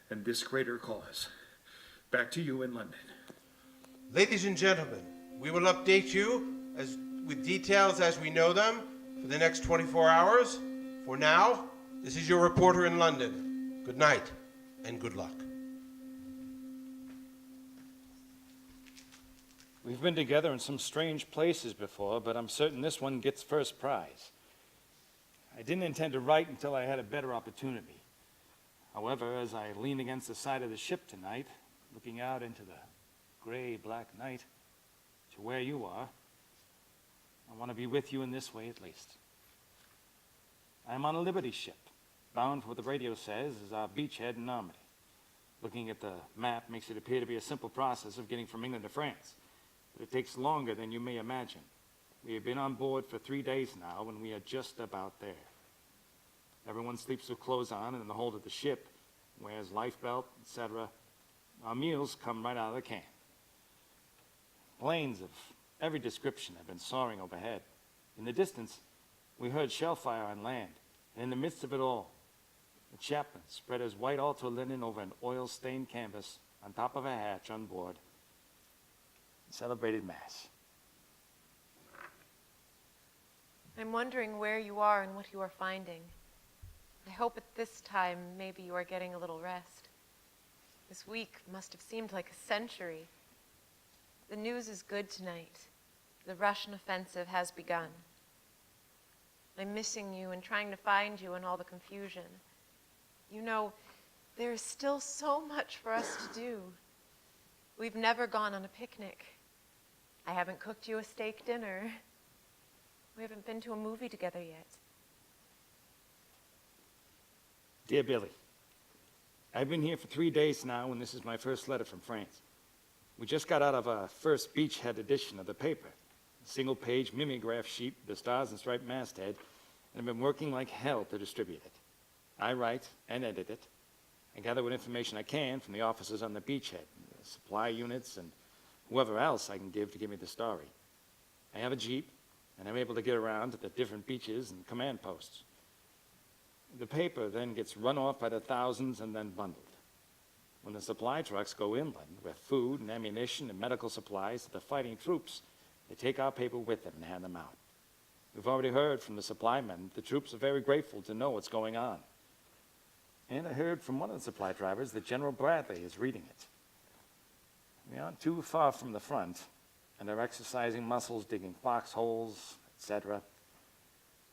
and this greater cause. Back to you in London. Ladies and gentlemen, we will update you with details as we know them for the next 24 hours. For now, this is your reporter in London. Good night and good luck. We've been together in some strange places before, but I'm certain this one gets first prize. I didn't intend to write until I had a better opportunity. However, as I lean against the side of the ship tonight, looking out into the gray, black night to where you are, I want to be with you in this way at least. I'm on a Liberty ship, bound for what the radio says is our beachhead in Normandy. Looking at the map makes it appear to be a simple process of getting from England to France, but it takes longer than you may imagine. We have been on board for 3 days now, and we are just about there. Everyone sleeps with clothes on and in the hold of the ship, wears life belt, etc. Our meals come right out of the can. Planes of every description have been soaring overhead. In the distance, we heard shell fire on land, and in the midst of it all, the chaplain spread his white altar linen over an oil-stained canvas on top of a hatch on board and celebrated Mass. I'm wondering where you are and what you are finding. I hope at this time maybe you are getting a little rest. This week must have seemed like a century. The news is good tonight. The Russian offensive has begun. I'm missing you and trying to find you in all the confusion. You know, there is still so much for us to do. We've never gone on a picnic. I haven't cooked you a steak dinner. We haven't been to a movie together yet. Dear Billy, I've been here for 3 days now, and this is my first letter from France. We just got out of our first beachhead edition of the paper, a single-page mimeograph sheet with the stars and striped masthead, and I've been working like hell to distribute it. I write and edit it. I gather what information I can from the officers on the beachhead, the supply units, and whoever else I can give to give me the story. I have a Jeep, and I'm able to get around to the different beaches and command posts. The paper then gets run off by the thousands and then bundled. When the supply trucks go inland with food and ammunition and medical supplies to the fighting troops, they take our paper with them and hand them out. We've already heard from the supply men the troops are very grateful to know what's going on. And I heard from one of the supply drivers that General Bradley is reading it. We aren't too far from the front, and they're exercising muscles, digging foxholes, etc.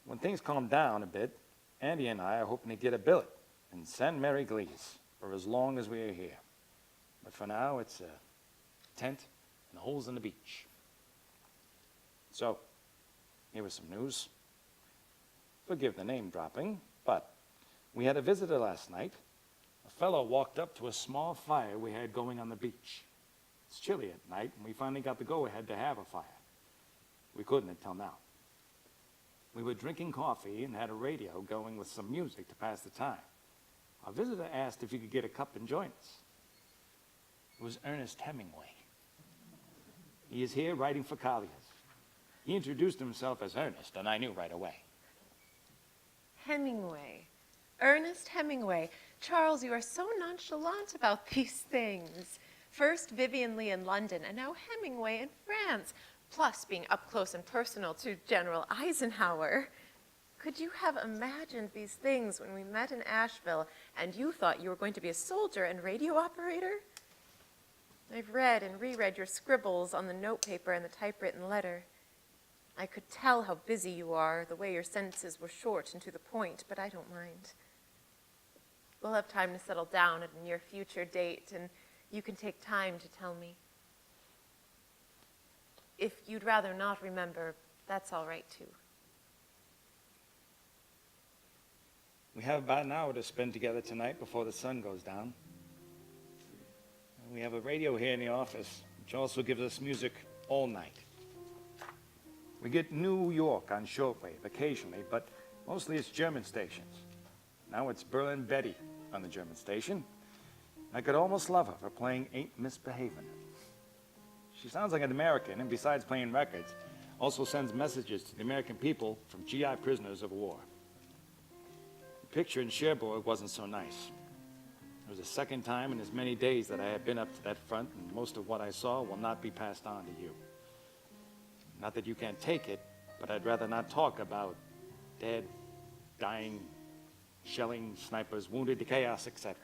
When things calm down a bit, Andy and I are hoping to get a billet and send Mary Glees for as long as we are here. But for now, it's a tent and holes in the beach. So, here was some news. Forgive the name dropping, but we had a visitor last night. A fellow walked up to a small fire we had going on the beach. It's chilly at night, and we finally got the go-ahead to have a fire. We couldn't until now. We were drinking coffee and had a radio going with some music to pass the time. Our visitor asked if he could get a cup and join us. It was Ernest Hemingway. He is here writing for Collier's. He introduced himself as Ernest, and I knew right away. Hemingway. Ernest Hemingway. Charles, you are so nonchalant about these things. First Vivian Leigh in London, and now Hemingway in France, plus being up close and personal to General Eisenhower. Could you have imagined these things when we met in Asheville and you thought you were going to be a soldier and radio operator? I've read and reread your scribbles on the notepaper and the typewritten letter. I could tell how busy you are, the way your sentences were short and to the point, but I don't mind. We'll have time to settle down at a near future date, and you can take time to tell me. If you'd rather not remember, that's all right too. We have about an hour to spend together tonight before the sun goes down. And we have a radio here in the office, which also gives us music all night. We get New York on shortwave occasionally, but mostly it's German stations. Now it's Berlin Betty on the German station. I could almost love her for playing Ain't Misbehavin'. She sounds like an American, and besides playing records, also sends messages to the American people from GI prisoners of war. The picture in Cherbourg wasn't so nice. It was the second time in as many days that I had been up to that front, and most of what I saw will not be passed on to you. Not that you can't take it, but I'd rather not talk about dead, dying, shelling, snipers, wounded, the chaos, etc.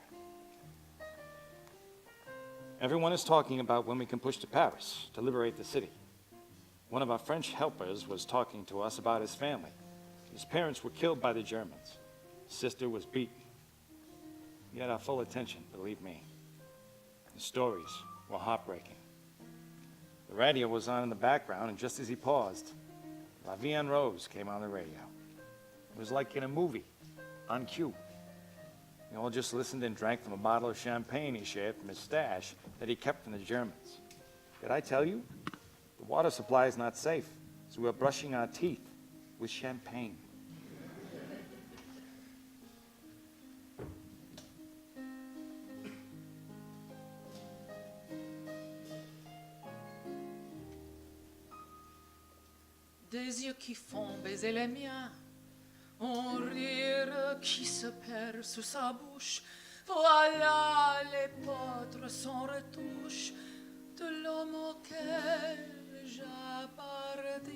Everyone is talking about when we can push to Paris to liberate the city. One of our French helpers was talking to us about his family. His parents were killed by the Germans. His sister was beaten. He had our full attention, believe me. The stories were heartbreaking. The radio was on in the background, and just as he paused, La Vie en Rose came on the radio. It was like in a movie, on cue. We all just listened and drank from a bottle of champagne he shared from his stash that he kept from the Germans. Did I tell you? The water supply is not safe, so we're brushing our teeth with champagne. Des yeux qui font baiser les miens, un rire qui se perd sous sa bouche. Voilà les potres sans retouche de l'homme auquel j'appartiens.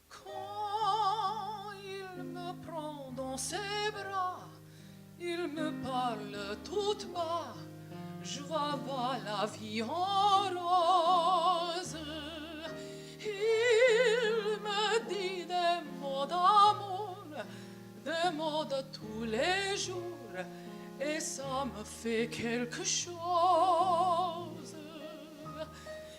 Quand il me prend dans ses bras, il me parle tout bas, je vois la vie en rose. Il me dit des mots d'amour, des mots de tous les jours, et ça me fait quelque chose.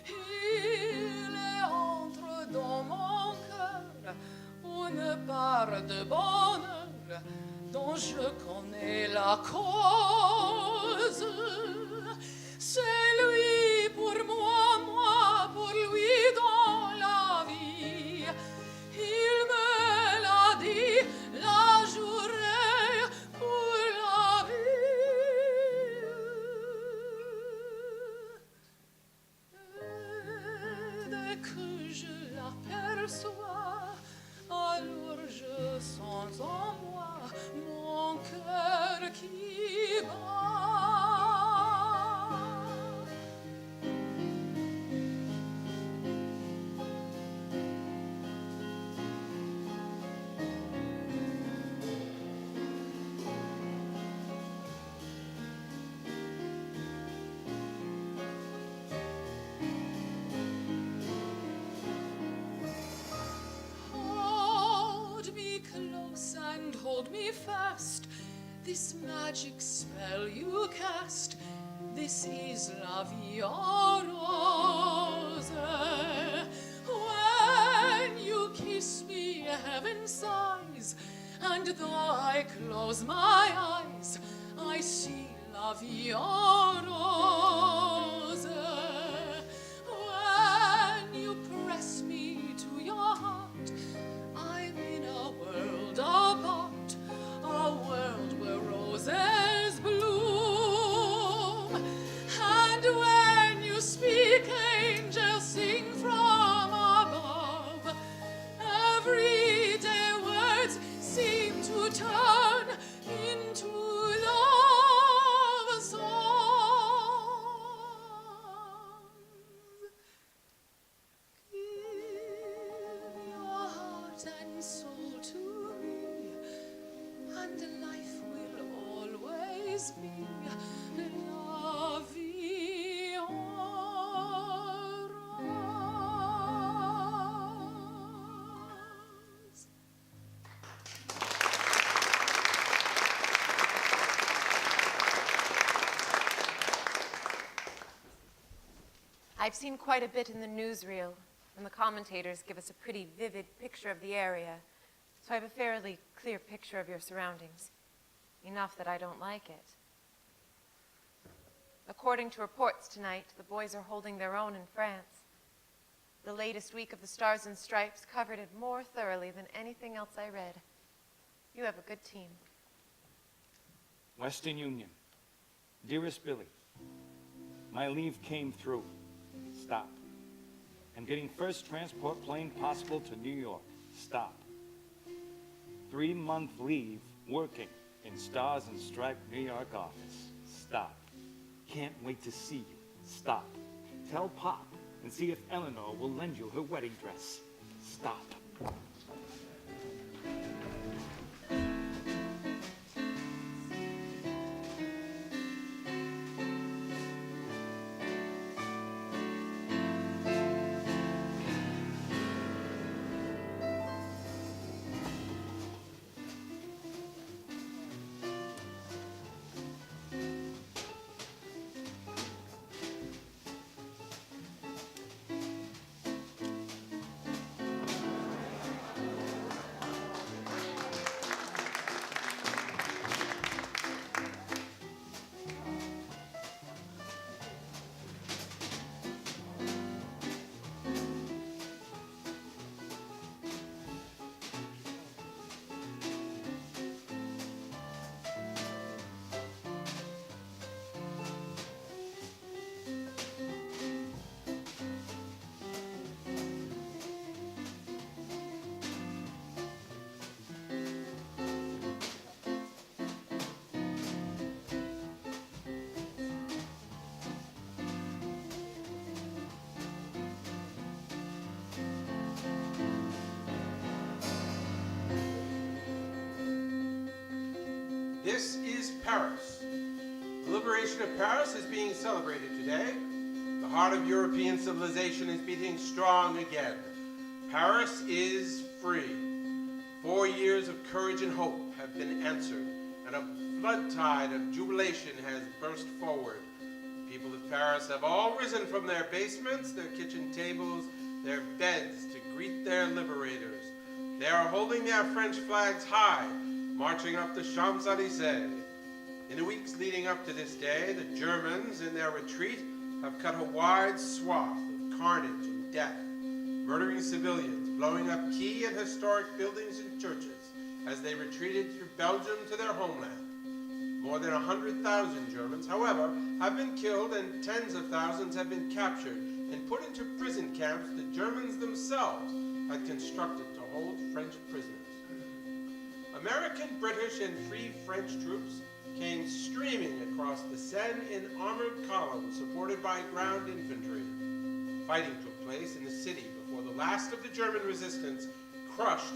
Il entre dans mon cœur une part de bonheur dont je connais la cause. C'est lui pour moi, moi pour lui dans la vie. Il me l'a dit, la journée pour la vie. Et dès que je l'aperçois, alors je sens en moi mon cœur qui bat. Hold me fast, this magic spell you cast, this is la vie en rose. When you kiss me, heaven sighs, and though I close my eyes, I see la vie en rose. When you press me to your heart, I'm in a world apart, a world where roses bloom. And when you speak, angels sing from above. Everyday words seem to turn into love songs. Give your heart and soul to me, and life will always be la vie en rose. I've seen quite a bit in the newsreel, and the commentators give us a pretty vivid picture of the area, so I have a fairly clear picture of your surroundings. Enough that I don't like it. According to reports tonight, the boys are holding their own in France. The latest week of the Stars and Stripes covered it more thoroughly than anything else I read. You have a good team. Western Union. Dearest Billy, my leave came through. Stop. I'm getting first transport plane possible to New York. Stop. 3-month leave working in Stars and Stripes New York office. Stop. Can't wait to see you. Stop. Tell Pop and see if Eleanor will lend you her wedding dress. Stop. This is Paris. The liberation of Paris is being celebrated today. The heart of European civilization is beating strong again. Paris is free. 4 years of courage and hope have been answered, and a flood tide of jubilation has burst forward. The people of Paris have all risen from their basements, their kitchen tables, their beds to greet their liberators. They are holding their French flags high, marching up the Champs-Élysées. In the weeks leading up to this day, the Germans, in their retreat, have cut a wide swath of carnage and death, murdering civilians, blowing up key and historic buildings and churches as they retreated through Belgium to their homeland. More than 100,000 Germans, however, have been killed and tens of thousands have been captured and put into prison camps the Germans themselves had constructed to hold French prisoners. American, British, and Free French troops came streaming across the Seine in armored columns supported by ground infantry. Fighting took place in the city before the last of the German resistance, crushed,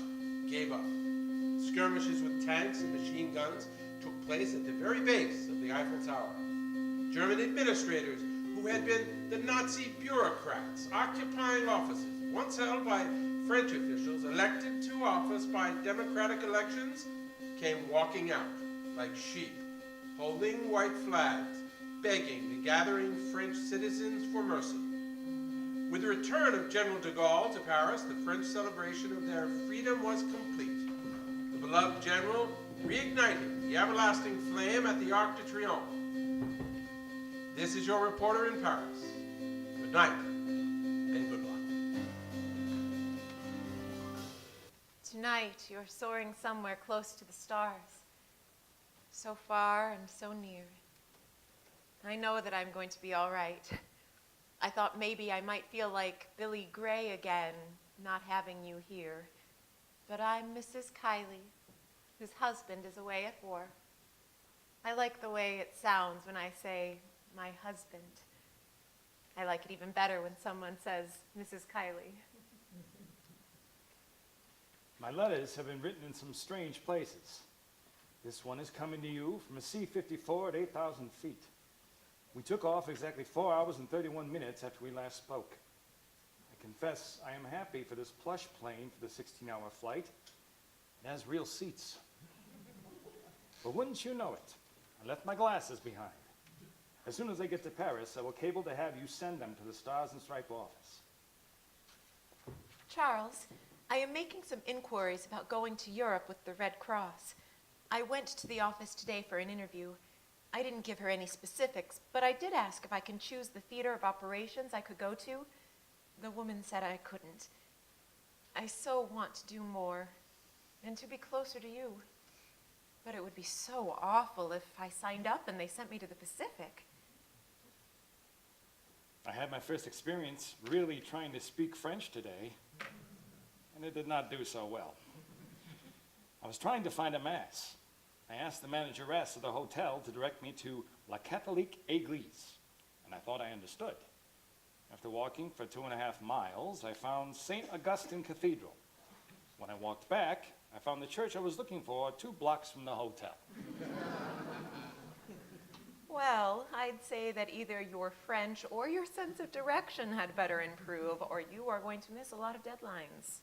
gave up. Skirmishes with tanks and machine guns took place at the very base of the Eiffel Tower. German administrators, who had been the Nazi bureaucrats occupying offices once held by French officials elected to office by democratic elections, came walking out like sheep, holding white flags, begging the gathering French citizens for mercy. With the return of General de Gaulle to Paris, the French celebration of their freedom was complete. The beloved general reignited the everlasting flame at the Arc de Triomphe. This is your reporter in Paris. Good night and good luck. Tonight, you're soaring somewhere close to the stars. So far and so near. I know that I'm going to be all right. I thought maybe I might feel like Billee Gray again, not having you here. But I'm Mrs. Kiley, whose husband is away at war. I like the way it sounds when I say, my husband. I like it even better when someone says, Mrs. Kiley. My letters have been written in some strange places. This one is coming to you from a C-54 at 8,000 feet. We took off exactly 4 hours and 31 minutes after we last spoke. I confess I am happy for this plush plane for the 16-hour flight. It has real seats. But wouldn't you know it, I left my glasses behind. As soon as I get to Paris, I will cable to have you send them to the Stars and Stripes office. Charles, I am making some inquiries about going to Europe with the Red Cross. I went to the office today for an interview. I didn't give her any specifics, but I did ask if I can choose the theater of operations I could go to. The woman said I couldn't. I so want to do more and to be closer to you. But it would be so awful if I signed up and they sent me to the Pacific. I had my first experience really trying to speak French today, and it did not do so well. I was trying to find a mass. I asked the manageress of the hotel to direct me to La Catholique Église, and I thought I understood. After walking for 2.5 miles, I found St. Augustine Cathedral. When I walked back, I found the church I was looking for 2 blocks from the hotel. Well, I'd say that either your French or your sense of direction had better improve, or you are going to miss a lot of deadlines.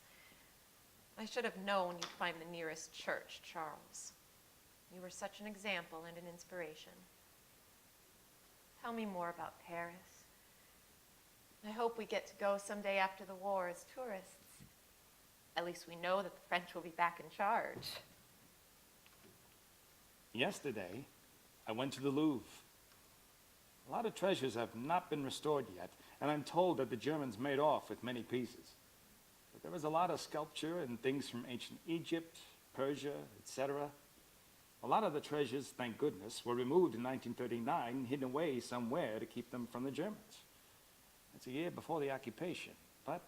I should have known you'd find the nearest church, Charles. You were such an example and an inspiration. Tell me more about Paris. I hope we get to go someday after the war as tourists. At least we know that the French will be back in charge. Yesterday, I went to the Louvre. A lot of treasures have not been restored yet, and I'm told that the Germans made off with many pieces. But there was a lot of sculpture and things from ancient Egypt, Persia, etc. A lot of the treasures, thank goodness, were removed in 1939 and hidden away somewhere to keep them from the Germans. It's a year before the occupation, but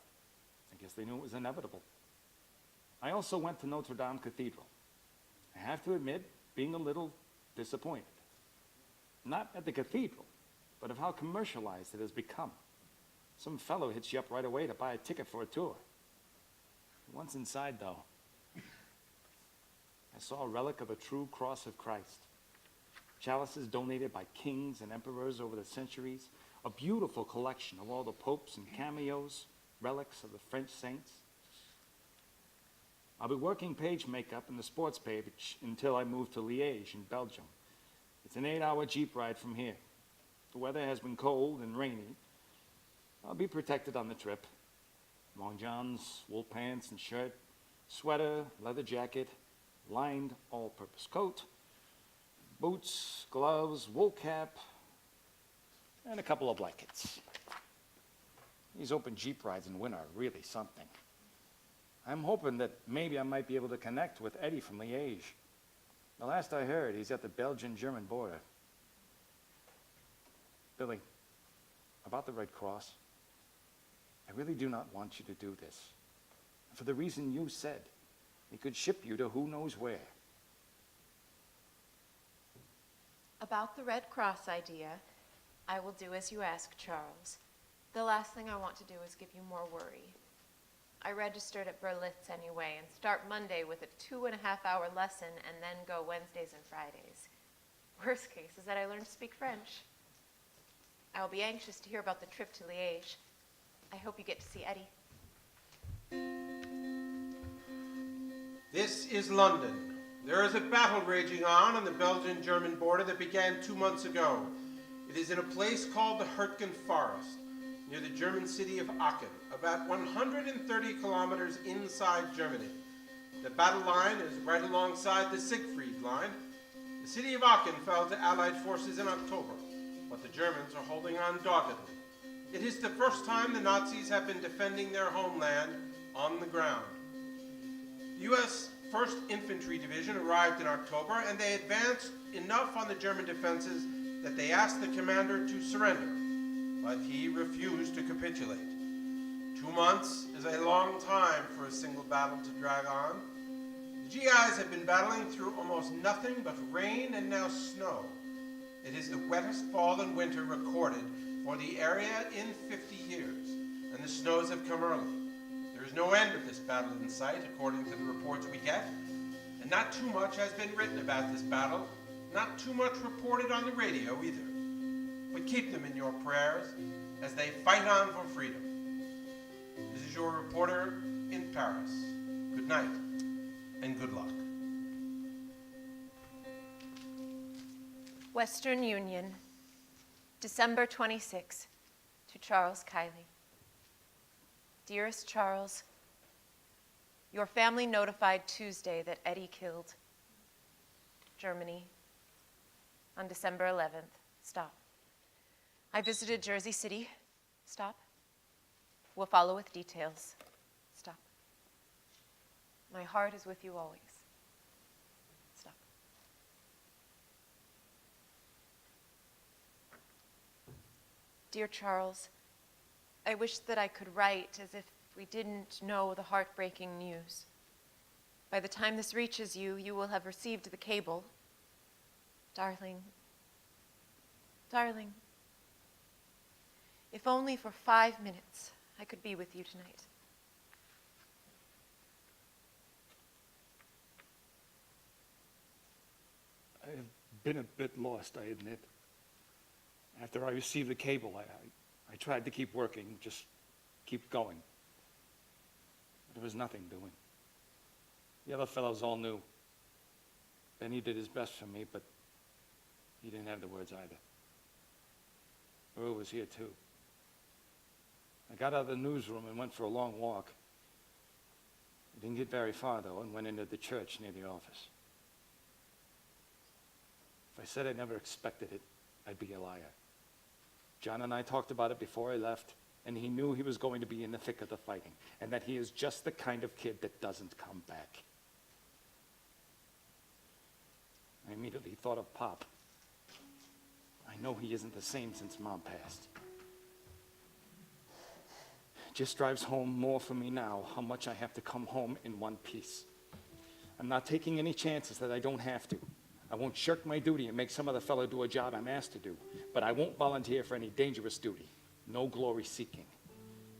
I guess they knew it was inevitable. I also went to Notre Dame Cathedral. I have to admit, being a little disappointed. Not at the cathedral, but of how commercialized it has become. Some fellow hits you up right away to buy a ticket for a tour. Once inside, though, I saw a relic of the true cross of Christ. Chalices donated by kings and emperors over the centuries. A beautiful collection of all the popes and cameos, relics of the French saints. I'll be working page makeup in the sports page until I move to Liège in Belgium. It's an 8-hour Jeep ride from here. The weather has been cold and rainy. I'll be protected on the trip. Long johns, wool pants and shirt, sweater, leather jacket, lined all-purpose coat, boots, gloves, wool cap, and a couple of blankets. These open Jeep rides in winter are really something. I'm hoping that maybe I might be able to connect with Eddie from Liège. The last I heard, he's at the Belgian-German border. Billy, about the Red Cross, I really do not want you to do this. For the reason you said, it could ship you to who knows where. About the Red Cross idea, I will do as you ask, Charles. The last thing I want to do is give you more worry. I registered at Berlitz anyway and start Monday with a 2.5-hour lesson and then go Wednesdays and Fridays. Worst case is that I learn to speak French. I will be anxious to hear about the trip to Liège. I hope you get to see Eddie. This is London. There is a battle raging on the Belgian-German border that began 2 months ago. It is in a place called the Hürtgen Forest, near the German city of Aachen, about 130 kilometers inside Germany. The battle line is right alongside the Siegfried Line. The city of Aachen fell to Allied forces in October, but the Germans are holding on doggedly. It is the first time the Nazis have been defending their homeland on the ground. The U.S. 1st Infantry Division arrived in October, and they advanced enough on the German defenses that they asked the commander to surrender, but he refused to capitulate. 2 months is a long time for a single battle to drag on. The GIs have been battling through almost nothing but rain and now snow. It is the wettest fall and winter recorded for the area in 50 years, and the snows have come early. There is no end of this battle in sight, according to the reports we get, and not too much has been written about this battle, not too much reported on the radio either. But keep them in your prayers as they fight on for freedom. This is your reporter in Paris. Good night, and good luck. Western Union, December 26, to Charles Kiley. Dearest Charles, your family notified Tuesday that Eddie killed. Germany, on December 11th. Stop. I visited Jersey City. Stop. We'll follow with details. Stop. My heart is with you always. Stop. Dear Charles, I wish that I could write as if we didn't know the heartbreaking news. By the time this reaches you, you will have received the cable. Darling, darling, if only for 5 minutes I could be with you tonight. I have been a bit lost, I admit. After I received the cable, I tried to keep working, just keep going. But there was nothing doing. The other fellows all knew. Benny did his best for me, but he didn't have the words either. Murrow was here too. I got out of the newsroom and went for a long walk. I didn't get very far, though, and went into the church near the office. If I said I never expected it, I'd be a liar. John and I talked about it before I left, and he knew he was going to be in the thick of the fighting, and that he is just the kind of kid that doesn't come back. I immediately thought of Pop. I know he isn't the same since Mom passed. It just drives home more for me now how much I have to come home in one piece. I'm not taking any chances that I don't have to. I won't shirk my duty and make some other fellow do a job I'm asked to do, but I won't volunteer for any dangerous duty. No glory seeking.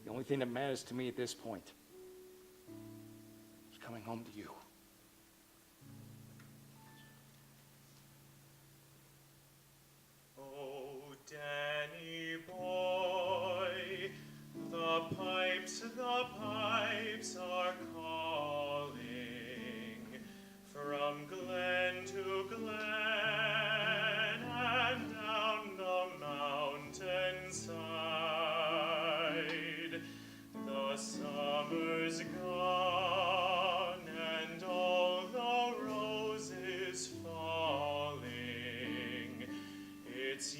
The only thing that matters to me at this point is coming home to you. Oh, Danny boy, the pipes are calling from glen to glen and down the mountainside. The summer's gone and all the roses falling. It's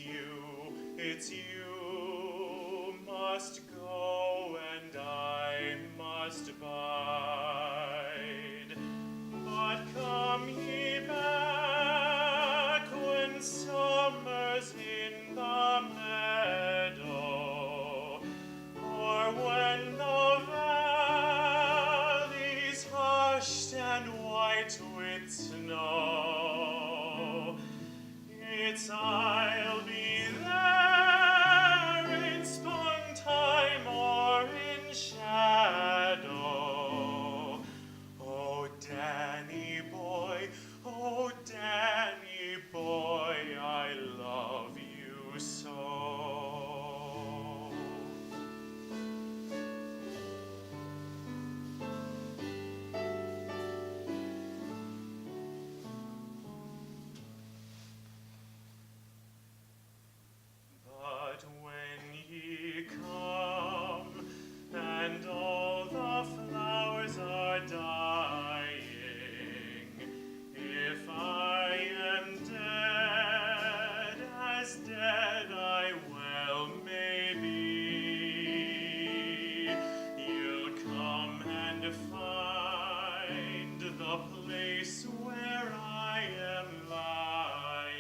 you must go and I must bide. But come ye back when summer's in the meadow, or when the valley's hushed and white with snow. It's I'll be there in springtime or in shadow. Oh, Danny boy, I love you so. But when ye come and all the flowers are dying, if I am dead, as dead I well may be, you'll come and find the place where I am lying,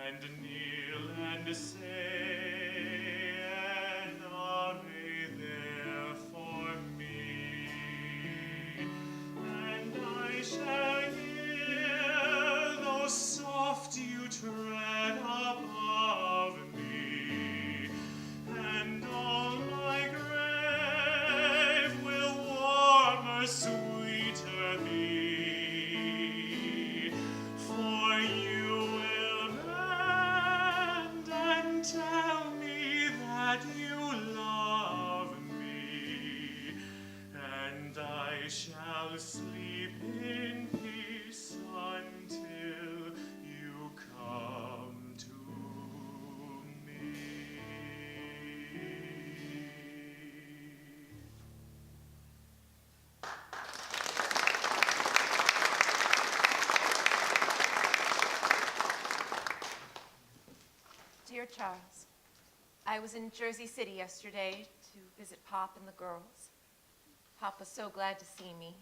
and kneel and say an Ave there for me, and I shall hear those soft dew tread above me, and all my grave will warmer, sweeter be, for you will mend and tell me that you love me, and I shall sleep in peace until you come to me. Dear Charles, I was in Jersey City yesterday to visit Pop and the girls. Pop was so glad to see me.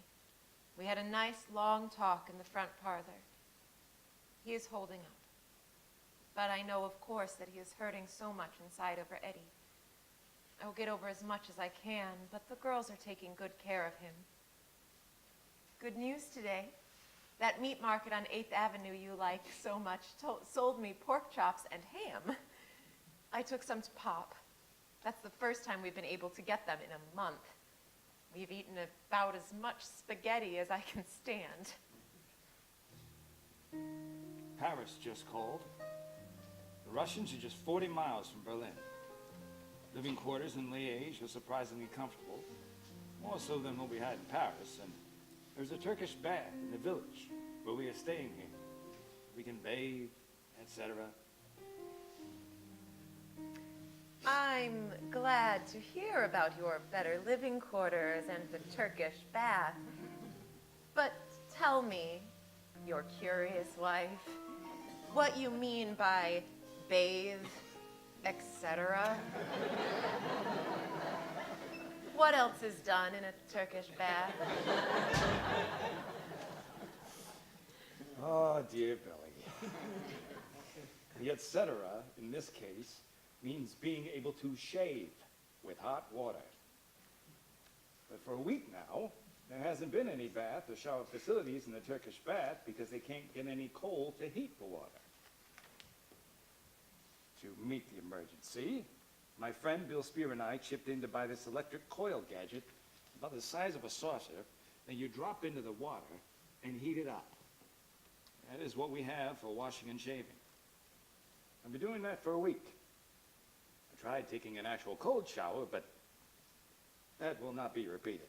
We had a nice long talk in the front parlor. He is holding up. but I know, of course, that he is hurting so much inside over Eddie. I will get over as much as I can, but the girls are taking good care of him. Good news today. That meat market on 8th Avenue you like so much sold me pork chops and ham. I took some to Pop. That's the first time we've been able to get them in a month. We've eaten about as much spaghetti as I can stand. Paris just called. The Russians are just 40 miles from Berlin. Living quarters in Liège are surprisingly comfortable, more so than what we had in Paris, and there's a Turkish bath in the village where we are staying here. We can bathe, etc. I'm glad to hear about your better living quarters and the Turkish bath. But tell me, your curious wife, what you mean by bathe, etc. What else is done in a Turkish bath? Oh, dear Billy. The etc. in this case means being able to shave with hot water. But for a week now, there hasn't been any bath or shower facilities in the Turkish bath because they can't get any coal to heat the water. To meet the emergency, my friend Bill Spear and I chipped in to buy this electric coil gadget about the size of a saucer that you drop into the water and heat it up. That is what we have for washing and shaving. I've been doing that for a week. I tried taking an actual cold shower, but that will not be repeated.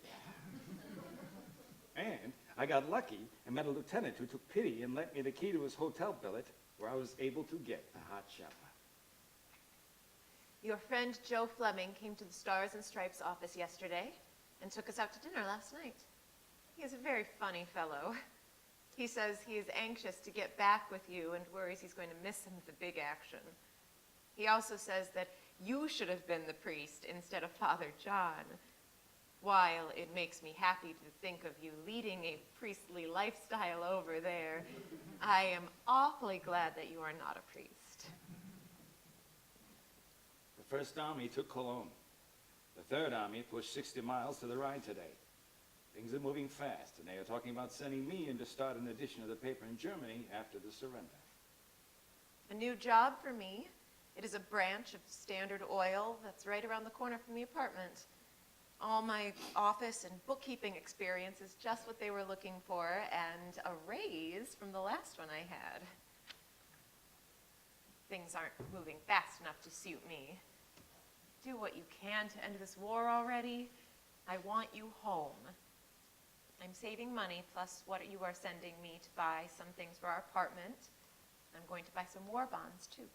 And I got lucky and met a lieutenant who took pity and lent me the key to his hotel billet where I was able to get a hot shower. Your friend Joe Fleming came to the Stars and Stripes office yesterday and took us out to dinner last night. He is a very funny fellow. He says he is anxious to get back with you and worries he's going to miss some of the big action. He also says that you should have been the priest instead of Father John. While it makes me happy to think of you leading a priestly lifestyle over there, I am awfully glad that you are not a priest. The First Army took Cologne. The Third Army pushed 60 miles to the Rhine today. Things are moving fast, and they are talking about sending me in to start an edition of the paper in Germany after the surrender. A new job for me. It is a branch of Standard Oil that's right around the corner from the apartment. All my office and bookkeeping experience is just what they were looking for, and a raise from the last one I had. Things aren't moving fast enough to suit me. Do what you can to end this war already. I want you home. I'm saving money plus what you are sending me to buy some things for our apartment. I'm going to buy some war bonds, too.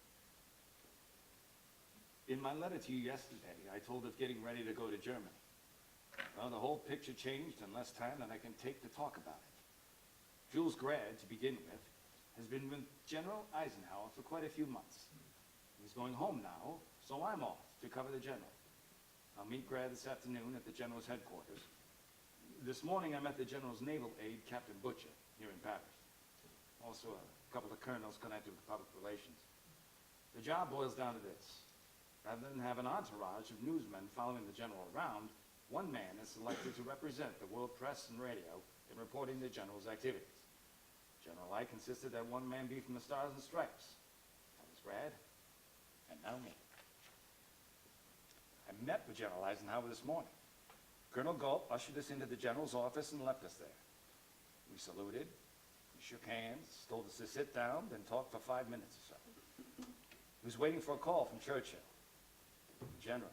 In my letter to you yesterday, I told of getting ready to go to Germany. Well, the whole picture changed in less time than I can take to talk about it. Jules Grad, to begin with, has been with General Eisenhower for quite a few months. He's going home now, so I'm off to cover the general. I'll meet Grad this afternoon at the general's headquarters. This morning I met the general's naval aide, Captain Butcher, here in Paris. Also a couple of colonels connected with public relations. The job boils down to this. Rather than have an entourage of newsmen following the general around, one man is selected to represent the world press and radio in reporting the general's activities. General I consisted that one man be from the Stars and Stripes. That was Grad, and now me. I met with General Eisenhower this morning. Colonel Galt ushered us into the general's office and left us there. We saluted, we shook hands, told us to sit down, then talked for 5 minutes or so. He was waiting for a call from Churchill. The general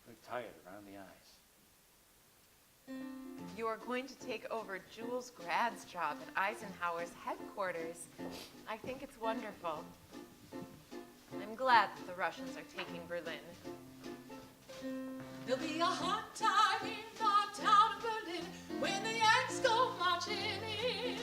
looked tired around the eyes. You are going to take over Jules Grad's job at Eisenhower's headquarters. I think it's wonderful. I'm glad that the Russians are taking Berlin. There'll be a hot time in the town of Berlin when the Yanks go marching in.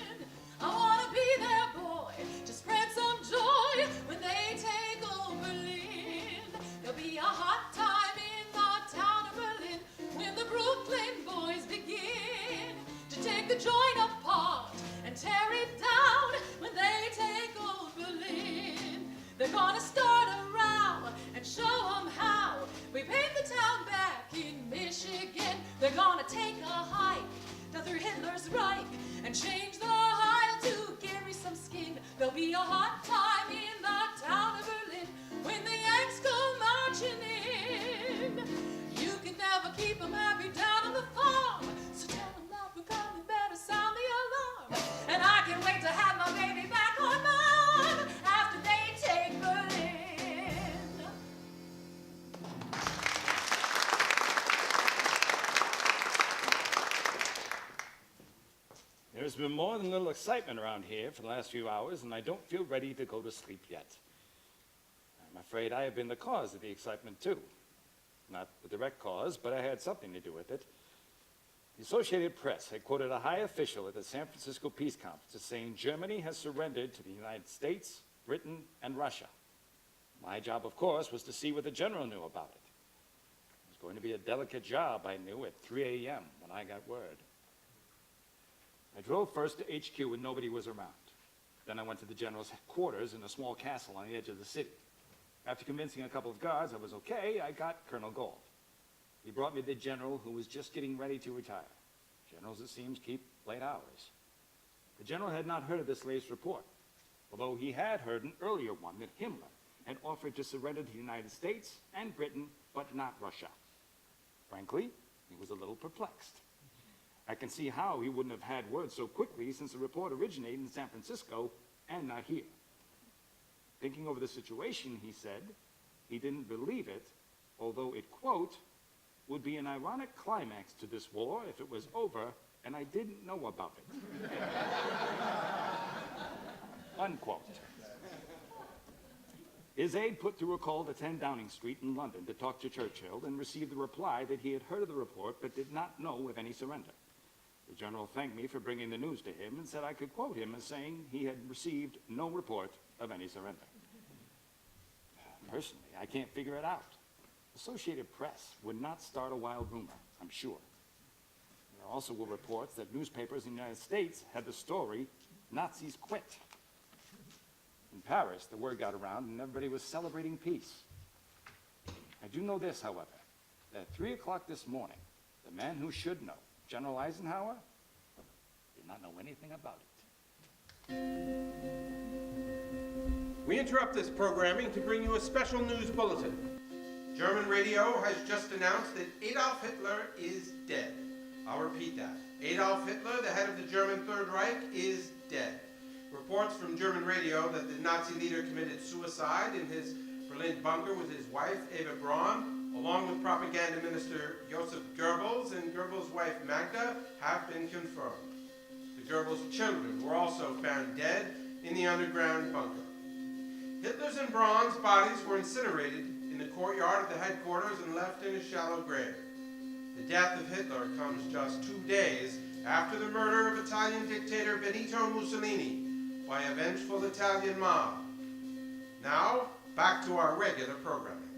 I want to be their boy to spread some joy when they take over Berlin. There'll be a hot time in the town of Berlin when the Brooklyn boys begin to take the joint apart and tear it down when they take over Berlin. They're gonna start a row and show 'em how we paid the town back in Michigan. They're gonna take a hike down through Hitler's Reich and change the Heil to give me some skin. There'll be a hot time in the town of Berlin when the Yanks go marching in. You can never keep 'em happy down on the farm, so tell 'em that we're coming, better sound the alarm. And I can't wait to have my baby back on my arm after they take Berlin. There's been more than a little excitement around here for the last few hours, and I don't feel ready to go to sleep yet. I'm afraid I have been the cause of the excitement, too. Not the direct cause, but I had something to do with it. The Associated Press had quoted a high official at the San Francisco Peace Conference as saying Germany has surrendered to the United States, Britain, and Russia. My job, of course, was to see what the general knew about it. It was going to be a delicate job, I knew, at 3 a.m. when I got word. I drove first to HQ when nobody was around. Then I went to the general's quarters in a small castle on the edge of the city. After convincing a couple of guards I was okay, I got Colonel Gold. He brought me the general who was just getting ready to retire. Generals, it seems, keep late hours. The general had not heard of this latest report, although he had heard an earlier one that Himmler had offered to surrender to the United States and Britain, but not Russia. Frankly, he was a little perplexed. I can see how he wouldn't have had word so quickly since the report originated in San Francisco and not here. Thinking over the situation, he said, he didn't believe it, although it, quote, would be an ironic climax to this war if it was over and I didn't know about it. Unquote. His aide put through a call to 10 Downing Street in London to talk to Churchill and received the reply that he had heard of the report but did not know of any surrender. The general thanked me for bringing the news to him and said I could quote him as saying he had received no report of any surrender. Personally, I can't figure it out. Associated Press would not start a wild rumor, I'm sure. There also were reports that newspapers in the United States had the story, Nazis quit. In Paris, the word got around and everybody was celebrating peace. I do know this, however, that at 3 o'clock this morning, the man who should know, General Eisenhower, did not know anything about it. We interrupt this programming to bring you a special news bulletin. German radio has just announced that Adolf Hitler is dead. I'll repeat that. Adolf Hitler, the head of the German Third Reich, is dead. Reports from German radio that the Nazi leader committed suicide in his Berlin bunker with his wife, Eva Braun, along with propaganda minister Joseph Goebbels and Goebbels' wife, Magda, have been confirmed. The Goebbels' children were also found dead in the underground bunker. Hitler's and Braun's bodies were incinerated in the courtyard of the headquarters and left in a shallow grave. The death of Hitler comes just 2 days after the murder of Italian dictator Benito Mussolini by a vengeful Italian mob. Now, back to our regular programming.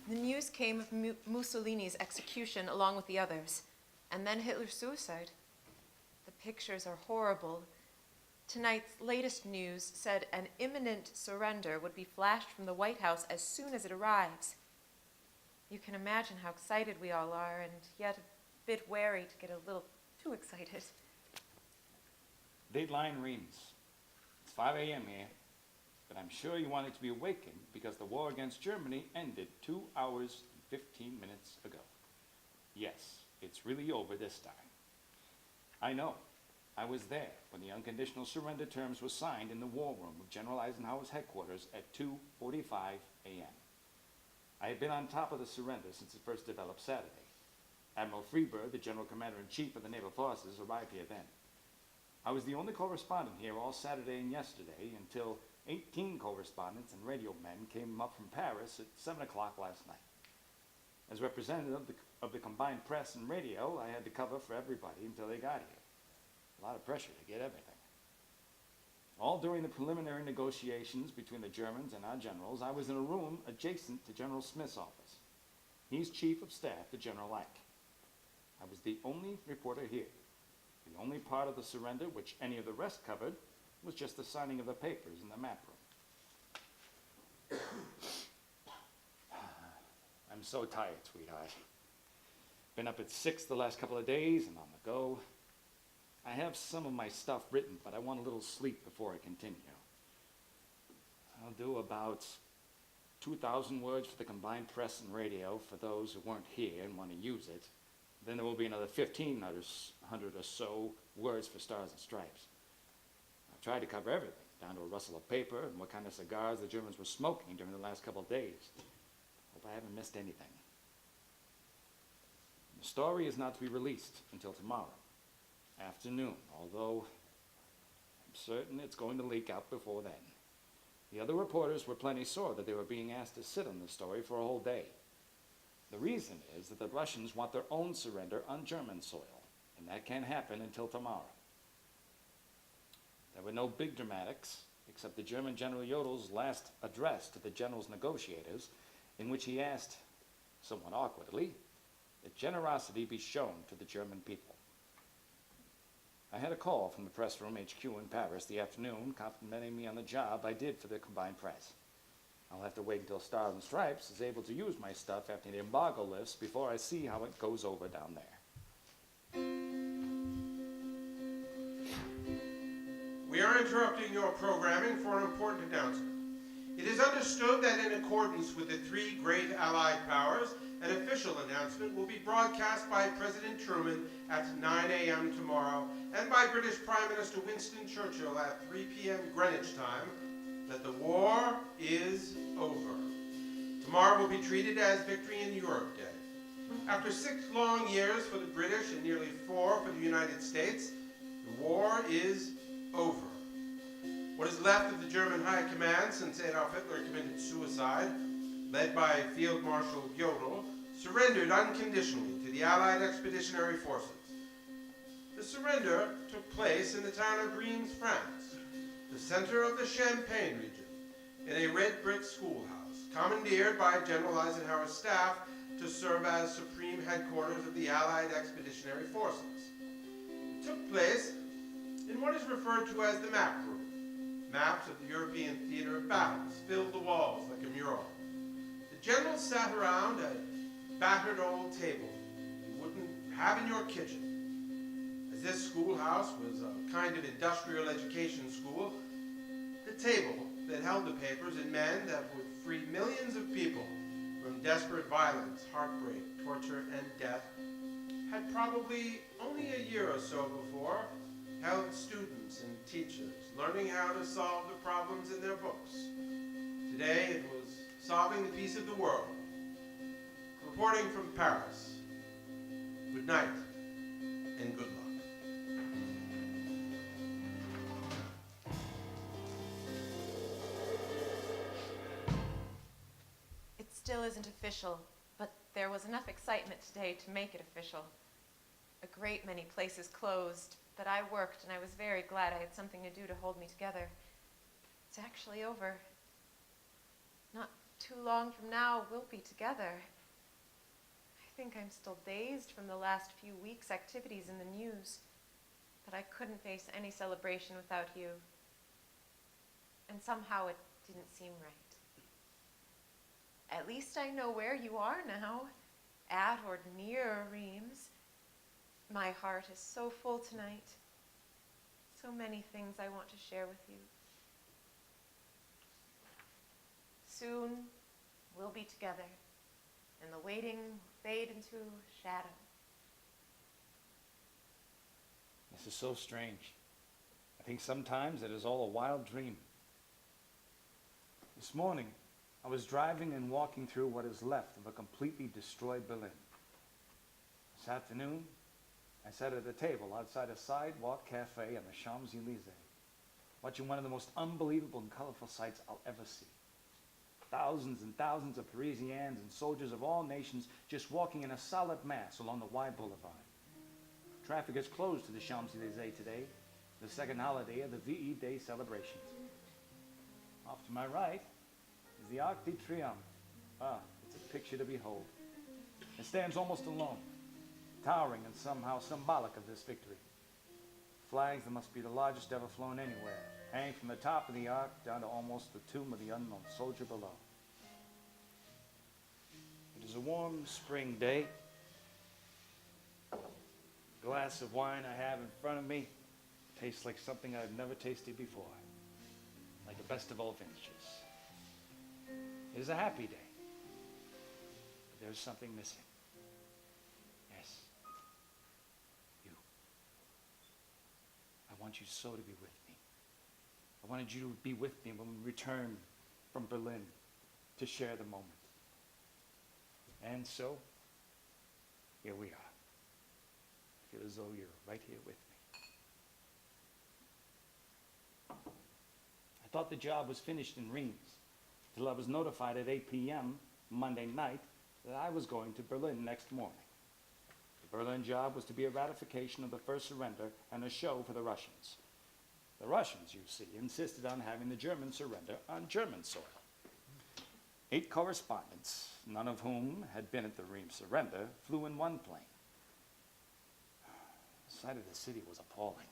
The news came of Mussolini's execution along with the others, and then Hitler's suicide. The pictures are horrible. Tonight's latest news said an imminent surrender would be flashed from the White House as soon as it arrives. You can imagine how excited we all are, and yet a bit wary to get a little too excited. Dateline reads, it's 5 a.m. here, but I'm sure you wanted to be awakened because the war against Germany ended 2 hours and 15 minutes ago. Yes, it's really over this time. I know. I was there when the unconditional surrender terms were signed in the war room of General Eisenhower's headquarters at 2:45 a.m. I had been on top of the surrender since it first developed Saturday. Admiral Freeburg, the General Commander-in-Chief of the Naval Forces, arrived here then. I was the only correspondent here all Saturday and yesterday until 18 correspondents and radio men came up from Paris at 7 o'clock last night. As representative of the combined press and radio, I had to cover for everybody until they got here. A lot of pressure to get everything. All during the preliminary negotiations between the Germans and our generals, I was in a room adjacent to General Smith's office. He's Chief of Staff to General Ike. I was the only reporter here. The only part of the surrender which any of the rest covered was just the signing of the papers in the map room. I'm so tired, sweetheart. Been up at 6 the last couple of days and on the go. I have some of my stuff written, but I want a little sleep before I continue. I'll do about 2,000 words for the combined press and radio for those who weren't here and want to use it. Then there will be another 1,500 or so words for Stars and Stripes. I've tried to cover everything, down to a rustle of paper and what kind of cigars the Germans were smoking during the last couple of days. Hope I haven't missed anything. The story is not to be released until tomorrow afternoon, although I'm certain it's going to leak out before then. The other reporters were plenty sore that they were being asked to sit on the story for a whole day. The reason is that the Russians want their own surrender on German soil, and that can't happen until tomorrow. There were no big dramatics, except the German General Jodel's last address to the general's negotiators, in which he asked, somewhat awkwardly, that generosity be shown to the German people. I had a call from the press room HQ in Paris the afternoon complimenting me on the job I did for the combined press. I'll have to wait until Stars and Stripes is able to use my stuff after the embargo lifts before I see how it goes over down there. We are interrupting your programming for an important announcement. It is understood that in accordance with the three great Allied powers, an official announcement will be broadcast by President Truman at 9 a.m. tomorrow and by British Prime Minister Winston Churchill at 3 p.m. Greenwich time that the war is over. Tomorrow will be treated as Victory in Europe Day. After 6 long years for the British and nearly 4 for the United States, the war is over. What is left of the German High Command since Adolf Hitler committed suicide, led by Field Marshal Jodl, surrendered unconditionally to the Allied Expeditionary Forces. The surrender took place in the town of Reims, France, the center of the Champagne region, in a red brick schoolhouse, commandeered by General Eisenhower's staff to serve as supreme headquarters of the Allied Expeditionary Forces. It took place in what is referred to as the map room. Maps of the European theater of battles filled the walls like a mural. The generals sat around a battered old table you wouldn't have in your kitchen. As this schoolhouse was a kind of industrial education school, the table that held the papers and men that would free millions of people from desperate violence, heartbreak, torture, and death had probably only a year or so before held students and teachers learning how to solve the problems in their books. Today it was solving the peace of the world. Reporting from Paris, good night and good luck. It still isn't official, but there was enough excitement today to make it official. A great many places closed, but I worked and I was very glad I had something to do to hold me together. It's actually over. Not too long from now, we'll be together. I think I'm still dazed from the last few weeks' activities in the news, but I couldn't face any celebration without you. And somehow it didn't seem right. At least I know where you are now, at or near Reims. My heart is so full tonight. So many things I want to share with you. Soon we'll be together, and the waiting will fade into shadow. This is so strange. I think sometimes it is all a wild dream. This morning, I was driving and walking through what is left of a completely destroyed Berlin. This afternoon, I sat at a table outside a sidewalk cafe on the Champs-Élysées, watching one of the most unbelievable and colorful sights I'll ever see. Thousands and thousands of Parisians and soldiers of all nations just walking in a solid mass along the wide boulevard. Traffic is closed to the Champs-Élysées today, the second holiday of the VE Day celebrations. Off to my right is the Arc de Triomphe. Ah, it's a picture to behold. It stands almost alone, towering and somehow symbolic of this victory. Flags that must be the largest ever flown anywhere, hang from the top of the ark down to almost the tomb of the unknown soldier below. It is a warm spring day. The glass of wine I have in front of me tastes like something I've never tasted before, like the best of all vintages. It is a happy day, but there's something missing. Yes, you. I want you so to be with me. I wanted you to be with me when we return from Berlin to share the moment. And so, here we are. I feel as though you're right here with me. I thought the job was finished in Reims, till I was notified at 8 p.m. Monday night that I was going to Berlin next morning. The Berlin job was to be a ratification of the first surrender and a show for the Russians. The Russians, you see, insisted on having the Germans surrender on German soil. 8 correspondents, none of whom had been at the Reims surrender, flew in one plane. The sight of the city was appalling.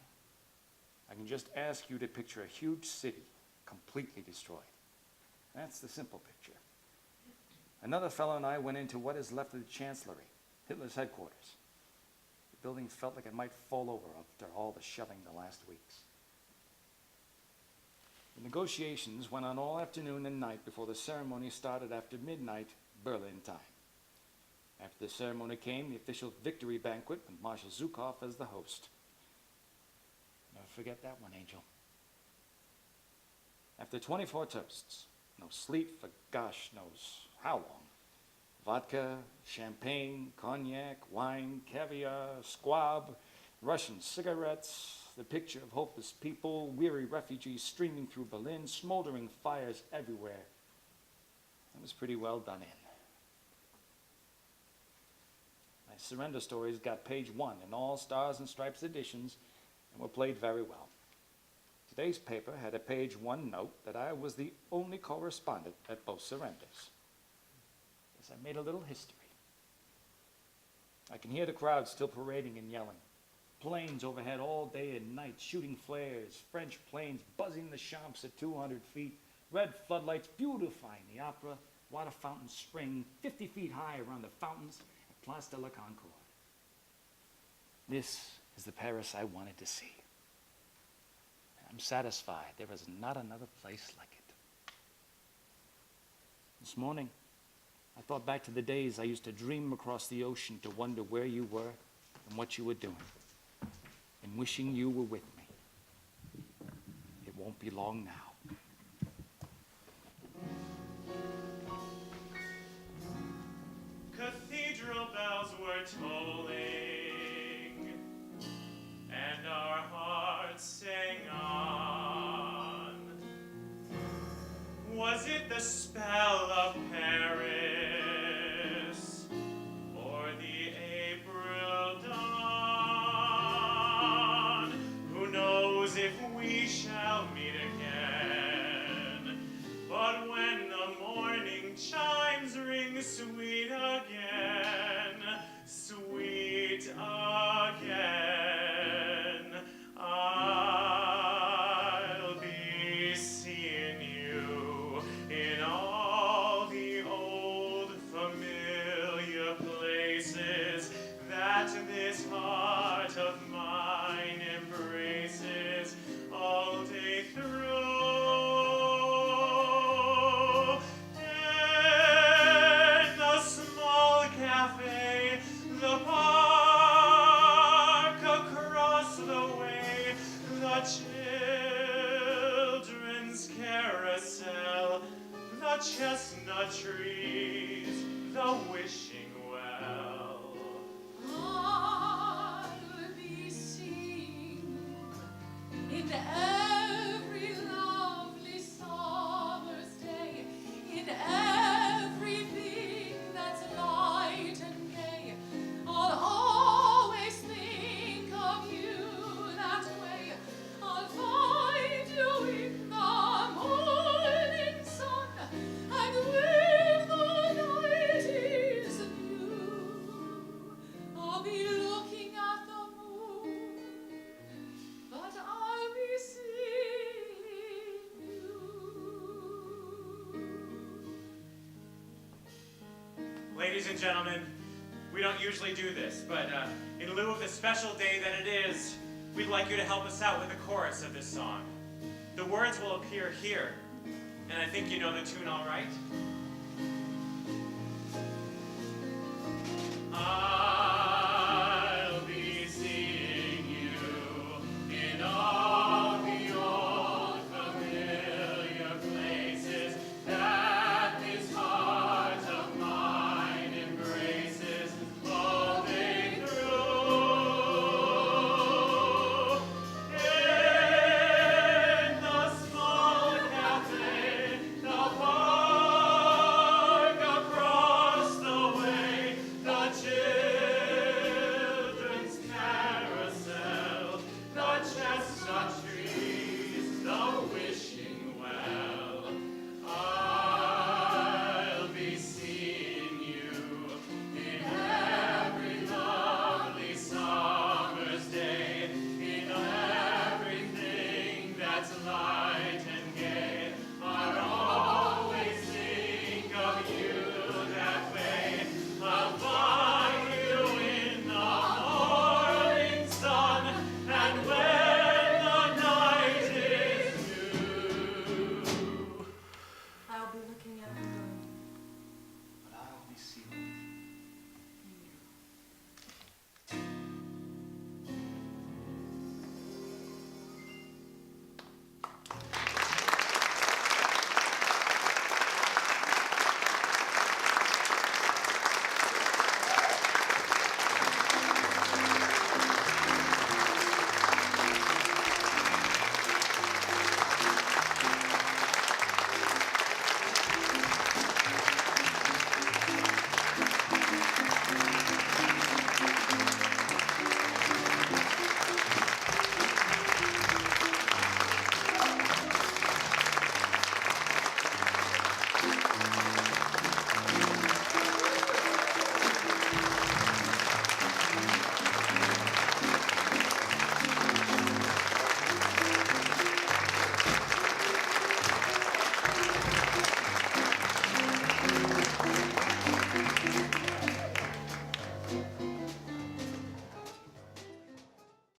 I can just ask you to picture a huge city completely destroyed. That's the simple picture. Another fellow and I went into what is left of the Chancellery, Hitler's headquarters. The building felt like it might fall over after all the shelling the last weeks. The negotiations went on all afternoon and night before the ceremony started after midnight, Berlin time. After the ceremony came the official victory banquet with Marshal Zhukov as the host. Never forget that one, Angel. After 24 toasts, no sleep for gosh knows how long, vodka, champagne, cognac, wine, caviar, squab, Russian cigarettes, the picture of hopeless people, weary refugees streaming through Berlin, smoldering fires everywhere. It was pretty well done in. My surrender stories got page 1 in all Stars and Stripes editions and were played very well. Today's paper had a page 1 note that I was the only correspondent at both surrenders. Yes, I made a little history. I can hear the crowd still parading and yelling. Planes overhead all day and night, shooting flares, French planes buzzing the champs at 200 feet, red floodlights beautifying the opera, water fountains spraying 50 feet high around the fountains at Place de la Concorde. This is the Paris I wanted to see. I'm satisfied there is not another place like it. This morning, I thought back to the days I used to dream across the ocean to wonder where you were and what you were doing, and wishing you were with me. It won't be long now. Cathedral bells were tolling, and our hearts sang on. Was it the spell of Paris, or the April dawn? Who knows if we shall meet again? But when the morning chimes ring sweet again, sweet again, I'll be seeing you in all the old familiar places that this heart of mine embraces all day through. In the small cafe, the park across the way, the children's carousel, the chestnut trees, the wishing well. I'll be seeing in every lovely summer's day, in everything that's light and gay. I'll always think of you that way. I'll find you in the morning sun, and when the night is new, I'll be looking at the moon, Ladies and gentlemen, we don't usually do this, but in lieu of the special day that it is, we'd like you to help us out with the chorus of this song. The words will appear here, and I think you know the tune all right.